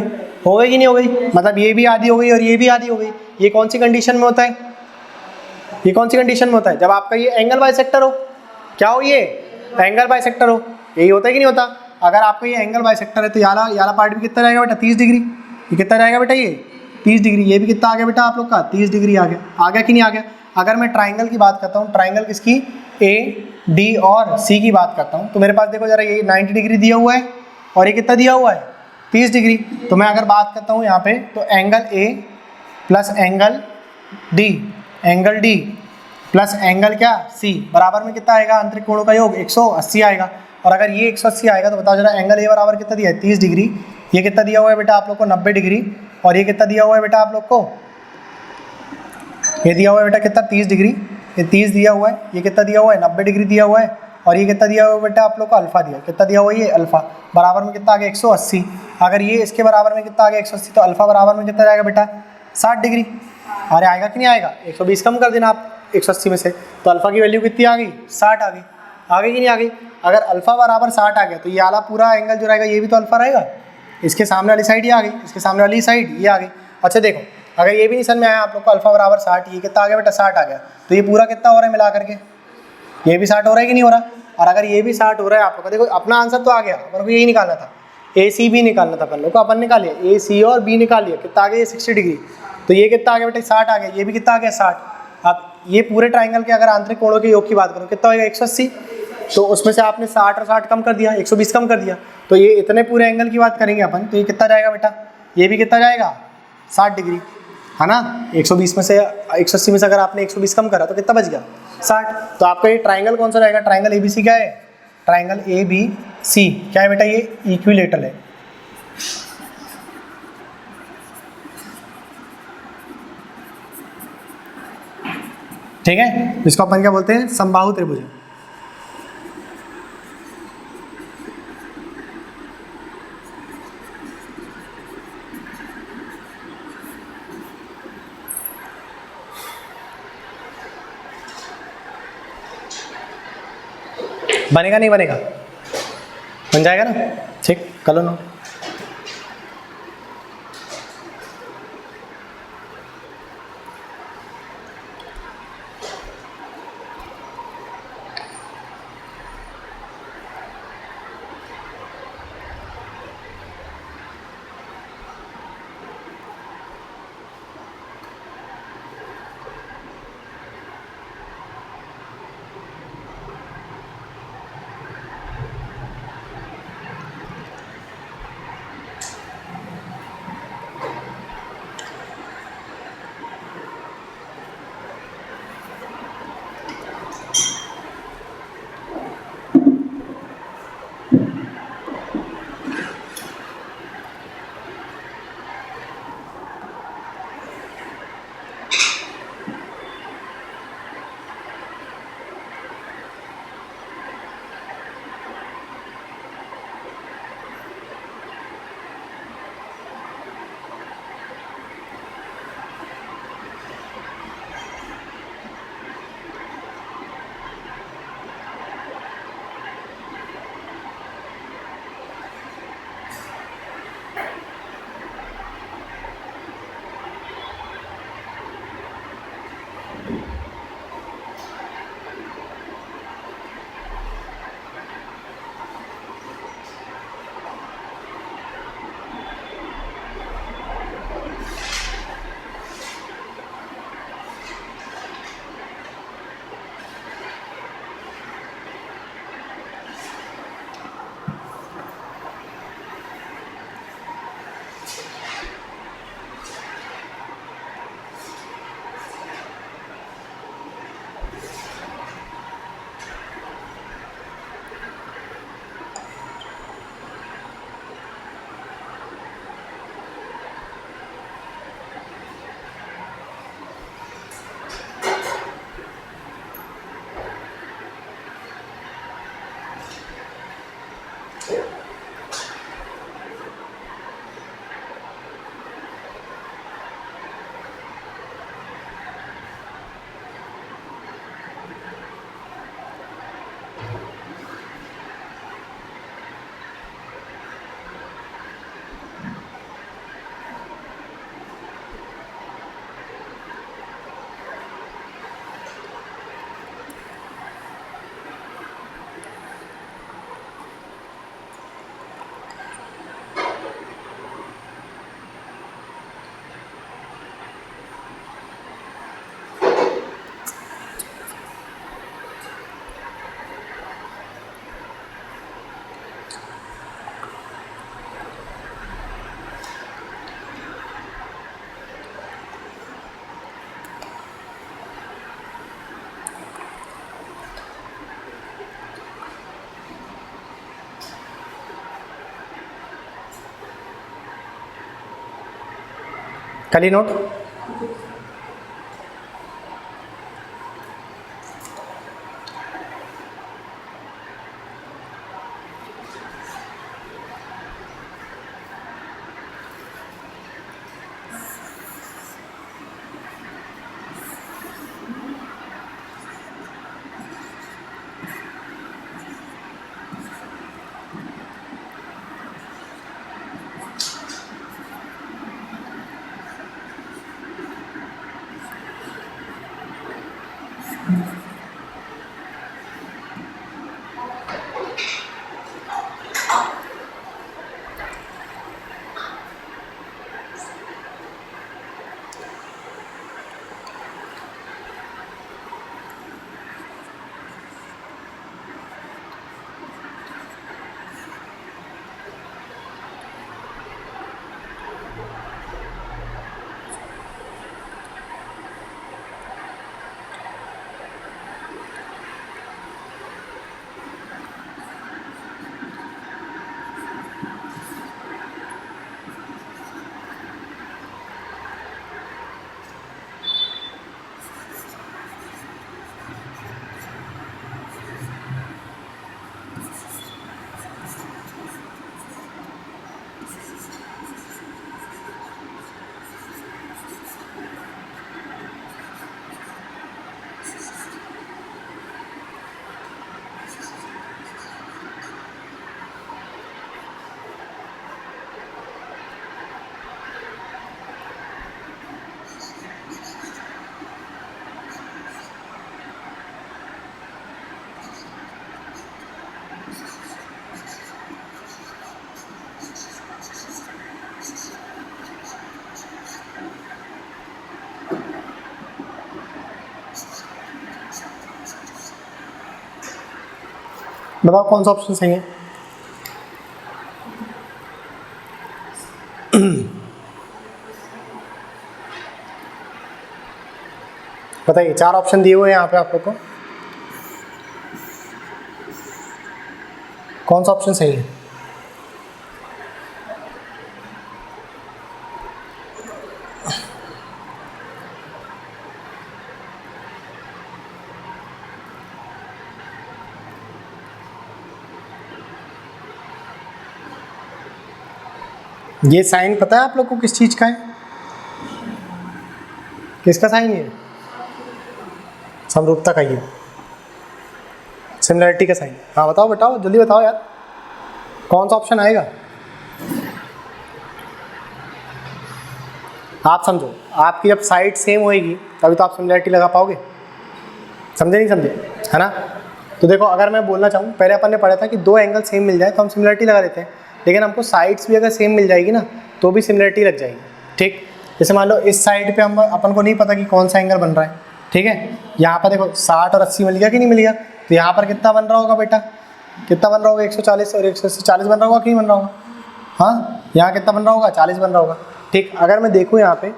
कि नहीं हो गई। मतलब ये भी आधी हो गई और ये भी आधी हो गई। ये कौन सी कंडीशन में होता है, ये कौन सी कंडीशन में होता है, जब आपका ये एंगल बाइसेक्टर हो। क्या हो, ये एंगल बाइसेक्टर हो, यही होता है कि नहीं होता। अगर आपका ये एंगल बाइसेक्टर है तो याला पार्ट भी कितना रहेगा बेटा, 30 डिग्री। ये कितना रहेगा बेटा, ये 30 डिग्री। ये भी कितना आ गया बेटा आप लोग का, 30 डिग्री आ गया कि नहीं आ गया। अगर मैं ट्राइंगल की बात करता हूँ, ट्राइंगल किसकी, ए डी और सी की बात करता हूँ, तो मेरे पास देखो जरा, ये 90 डिग्री दिया हुआ है और ये कितना दिया हुआ है, 30 डिग्री। तो मैं अगर बात करता हूँ यहाँ पे, तो angle A plus angle D plus angle क्या, सी बराबर में कितना आएगा, आंतरिक कोणों का योग 180 आएगा। और अगर ये 180 आएगा तो बताओ जरा, एंगल ए बराबर कितना दिया है, 30 डिग्री। ये कितना दिया हुआ है बेटा आप लोग को, 90 डिग्री। और ये कितना दिया हुआ है बेटा आप लोग को, ये दिया हुआ है बेटा कितना, 30 डिग्री। ये 30 दिया हुआ है, ये कितना दिया हुआ है, 90 डिग्री दिया हुआ है। और ये कितना दिया हुआ है बेटा आप लोग को, अल्फा दिया, कितना दिया हुआ है, ये अल्फा बराबर में कितना आ गया, 180। अगर ये इसके बराबर में कितना आ गया, 180, तो अल्फा बराबर में कितना जाएगा बेटा, 60 डिग्री। अरे आएगा कि नहीं आएगा, 120 कम कर देना आप 180 में से, तो अल्फा की वैल्यू कितनी आ गई, 60 आ गई कि नहीं आ गई। अगर अल्फा बराबर 60 आ गया तो ये आला पूरा एंगल जो रहेगा ये भी तो अल्फा रहेगा, इसके सामने वाली साइड ये आ गई, इसके सामने वाली साइड ये आ गई। अच्छा देखो, अगर ये भी नहीं समझ में आया आप लोग को, अल्फा बराबर 60, ये कितना आ गया बेटा 60 आ गया, तो ये पूरा कितना हो रहा है मिला करके, ये भी 60 हो रहा है कि नहीं हो रहा। और अगर ये भी 60 हो रहा है आप लोग का, देखो अपना आंसर तो आ गया, अपन को यही निकालना था, ए सी बी निकालना था अपन लोग को, अपन निकाल लिया ए सी और बी निकाल लिया, कितना आ गया ये 60 डिग्री, तो ये कितना आ गया बेटा 60 आ गया, ये भी कितना आ गया 60। अब ये पूरे ट्राइंगल के अगर आंतरिक कोणों के योग की बात करूँ कितना होगा 180, तो उसमें से आपने 60 और 60 कम कर दिया, 120 कम कर दिया, तो ये इतने पूरे एंगल की बात करेंगे अपन, तो ये कितना जाएगा बेटा, ये भी कितना जाएगा 60 डिग्री, है ना। 120 में से 180 में से अगर आपने 120 कम करा तो कितना बच गया 60। तो आपका ये ट्राइंगल कौन सा रहेगा, ट्राइंगल ए बी सी क्या है, ट्राइंगल ए बी सी क्या है बेटा, ये इक्विलेटरल है। ठीक है, इसको अपन क्या बोलते हैं, समबाहु त्रिभुज। बनेगा नहीं बनेगा, बन जाएगा ना, ठीक, कर लो नोट। कली नोट। बताओ कौन सा ऑप्शन सही है। बताइए, 4 ऑप्शन दिए हुए हैं यहाँ पे आप लोग को, कौन सा ऑप्शन सही है। ये साइन पता है आप लोग को किस चीज़ का है, किसका साइन है? समरूपता का, ये सिमिलरिटी का साइन। हाँ बताओ, बताओ जल्दी बताओ यार, कौन सा ऑप्शन आएगा। आप समझो, आपकी जब साइड सेम होएगी तभी तो आप सिमिलरिटी लगा पाओगे, समझे नहीं समझे, है ना। तो देखो, अगर मैं बोलना चाहूँ, पहले अपन ने पढ़ा था कि 2 एंगल सेम मिल जाए तो हम सिमिलरिटी लगा देते हैं, लेकिन हमको साइड्स भी अगर सेम मिल जाएगी ना तो भी सिमिलरिटी लग जाएगी। ठीक, जैसे मान लो इस साइड पे हम अपन को नहीं पता कि कौन सा एंगल बन रहा है, ठीक है। यहाँ पर देखो 60 और 80 मिल गया कि नहीं मिल गया, तो यहाँ पर कितना बन रहा होगा बेटा, कितना बन रहा होगा, 140 और 140 बन रहा होगा कि नहीं बन रहा होगा। हाँ, यहाँ कितना बन रहा होगा, 40 बन रहा होगा। ठीक, अगर मैं देखूँ यहाँ पे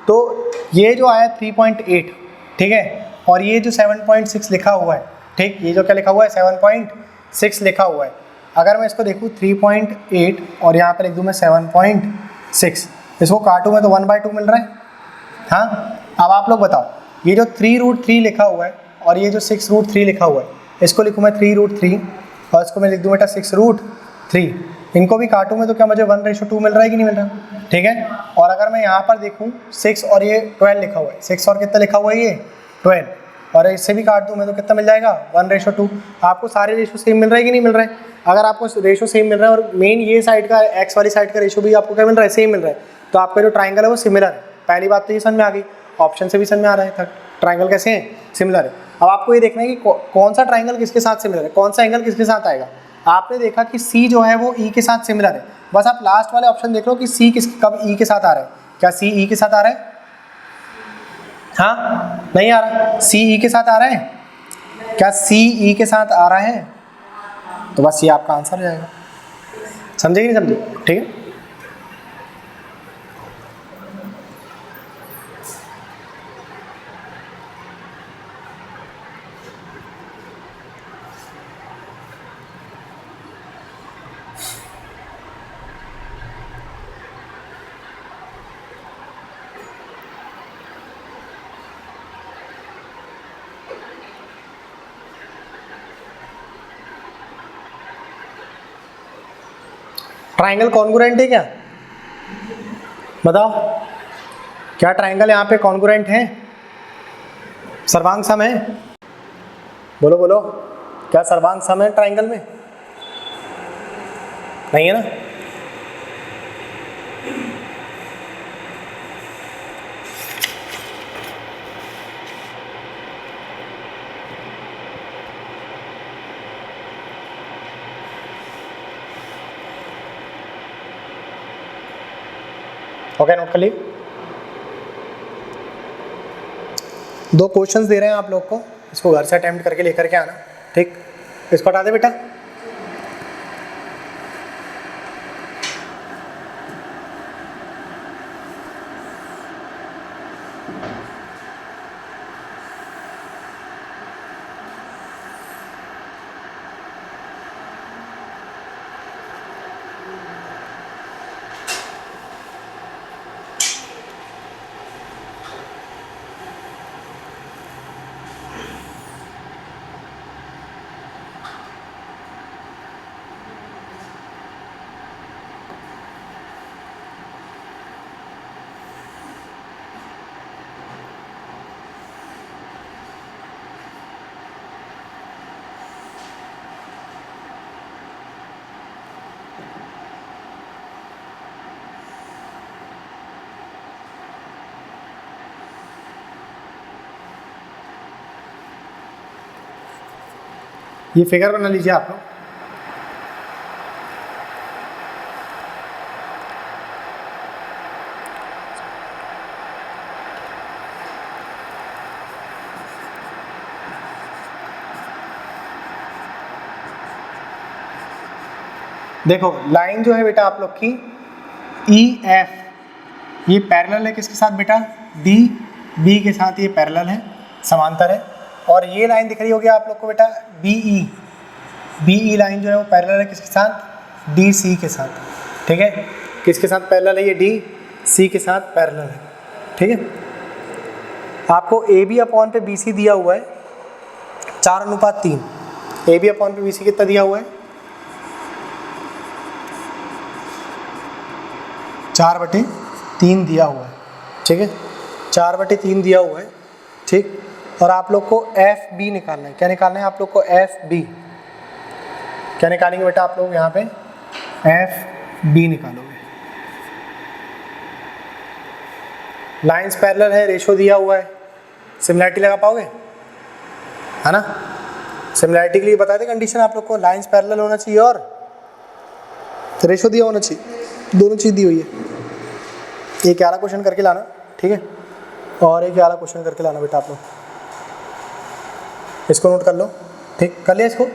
तो ये जो आया 3.8, ठीक है, और ये जो 7.6 लिखा हुआ है, ठीक, ये जो क्या लिखा हुआ है 7.6 लिखा हुआ है। अगर मैं इसको देखूँ 3.8 और यहाँ पर लिख दूँ मैं 7.6, इसको काटूँ मैं तो 1/2 मिल रहा है। हाँ, अब आप लोग बताओ, ये जो 3√3 लिखा हुआ है और ये जो 6√3 लिखा हुआ है, इसको लिखूँ मैं 3√3 और इसको मैं लिख दूँ बेटा 6√3, इनको भी काटूँ मैं तो क्या मुझे 1:2 मिल रहा है कि नहीं मिल रहा, ठीक है। और अगर मैं यहाँ पर देखूँ 6 और ये 12 लिखा हुआ है, 6 और कितना लिखा हुआ है ये 12, और इससे भी काट दूँ मैं तो कितना मिल जाएगा 1:2। आपको सारे रेशो सेम मिल रहा है कि नहीं मिल रहा है। अगर आपको रेशो सेम मिल रहा है और मेन ये साइड का एक्स वाली साइड का रेशो भी आपको क्या मिल रहा है, सेम मिल रहा है, तो आपका जो ट्राइंगल है वो सिमिलर है। पहली बात तो ये समझ में आ गई, ऑप्शन से भी समझ में आ रहा है ट्राइंगल कैसे हैं, सिमिलर है। अब आपको ये देखना है कि कौन सा ट्राइंगल किसके साथ सिमिलर है, कौन सा एंगल किसके साथ आएगा। आपने देखा कि सी जो है वो ई के साथ सिमिलर है, बस आप लास्ट वाले ऑप्शन देख लो कि सी कब ई के साथ आ रहा है। क्या सी ई के साथ आ रहा है? हाँ, नहीं आ रहा, सी ई के साथ आ रहा है, क्या सी ई के साथ आ रहा है, तो बस ये आपका आंसर हो जाएगा। समझे कि नहीं समझे, ठीक है। ट्राइंगल कॉन्ग्रुएंट है क्या, बताओ, क्या ट्राइंगल यहाँ पे कॉन्ग्रुएंट है, सर्वांग सम है, बोलो बोलो, क्या सर्वांग सम है ट्राइंगल में, नहीं है ना। ओके, नोट कर ली। 2 क्वेश्चंस दे रहे हैं आप लोग को, इसको घर से अटेम्प्ट करके लेकर के आना, ठीक। इसको हटा दे बेटा। ये फिगर बना लीजिए आप लोग। देखो लाइन जो है बेटा आप लोग की ई एफ ये पैरेलल है किसके साथ बेटा, डी बी के साथ ये पैरेलल है, समांतर है। और ये लाइन दिख रही होगी आप लोग को बेटा बी ई लाइन जो है वो पैरेलल है किसके साथ, डी सी के साथ, ठीक है। किसके साथ पैरेलल है ये, डी सी के साथ पैरेलल है, ठीक है। आपको ए बी अपॉन पे बी सी दिया हुआ है 4:3, ए बी अपॉन पे बी सी कितना दिया हुआ है 4/3 दिया हुआ है, ठीक है, 4/3 दिया हुआ है, ठीक। और आप लोग को एफ बी निकालना है, क्या निकालना है आप लोग को, एफ बी। क्या निकालेंगे बेटा आप लोग यहाँ पे, एफ बी निकालोगे। लाइंस पैरेलल है, रेशो दिया हुआ है, सिमिलैरिटी लगा पाओगे, है ना। सिमिलैरिटी के लिए बता दें कंडीशन आप लोग को, लाइंस पैरेलल होना चाहिए और रेशो दिया होना चाहिए, दोनों चीज़ दी हुई है। एक 11 क्वेश्चन करके लाना, ठीक है, और एक 11 क्वेश्चन करके लाना बेटा आप लोग, इसको नोट कर लो, ठीक, कर लिया इसको।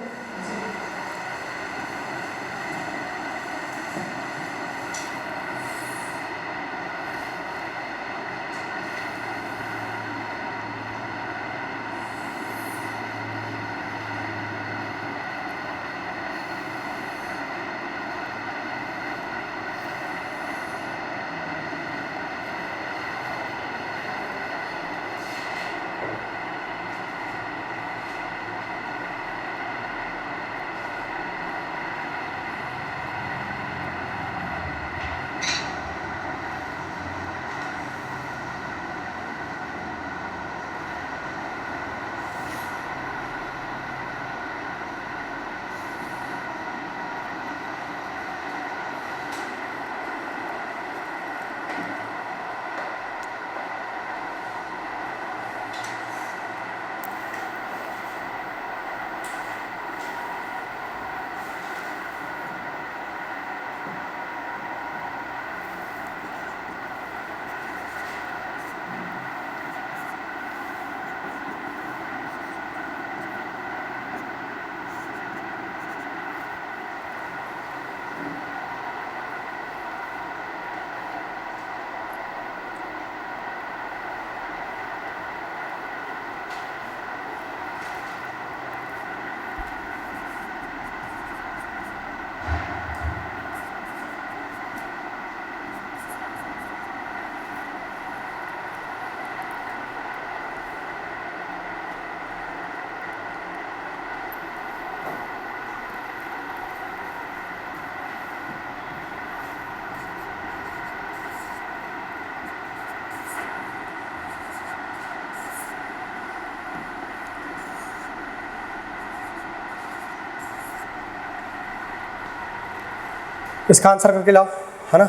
इसका आंसर करके लाओ, है ना।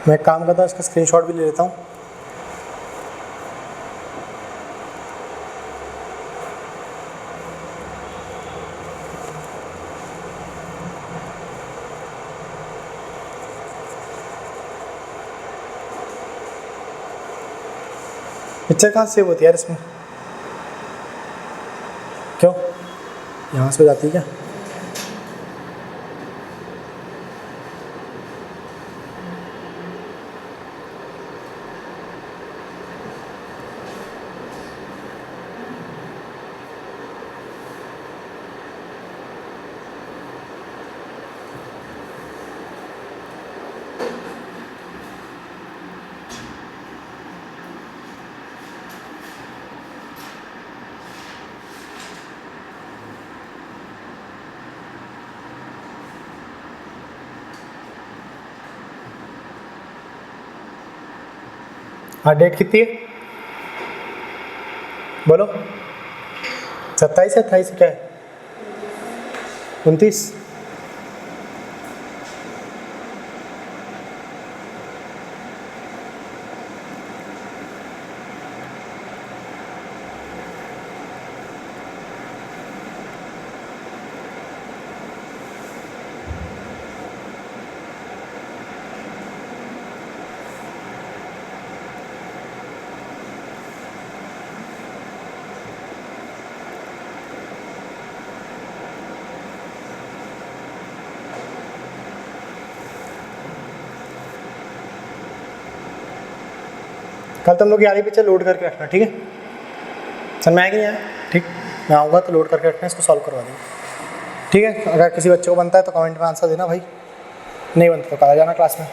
मैं एक काम करता हूँ, इसका स्क्रीनशॉट भी ले लेता हूँ। पिक्चर कहाँ सेव होती है यार इसमें, क्यों यहाँ से हो जाती है क्या? हाँ, डेट कितनी है बोलो, 27 है, 28 क्या है, 29। कल तुम लोग यारी पिक्चर लोड करके रखना, ठीक है? सर मैं कि नहीं आया, ठीक, मैं आऊँगा तो लोड करके रखना, इसको सॉल्व करवा देंगे, ठीक है? अगर किसी बच्चे को बनता है तो कमेंट में आंसर देना भाई, नहीं बनता तो करा जाना क्लास में।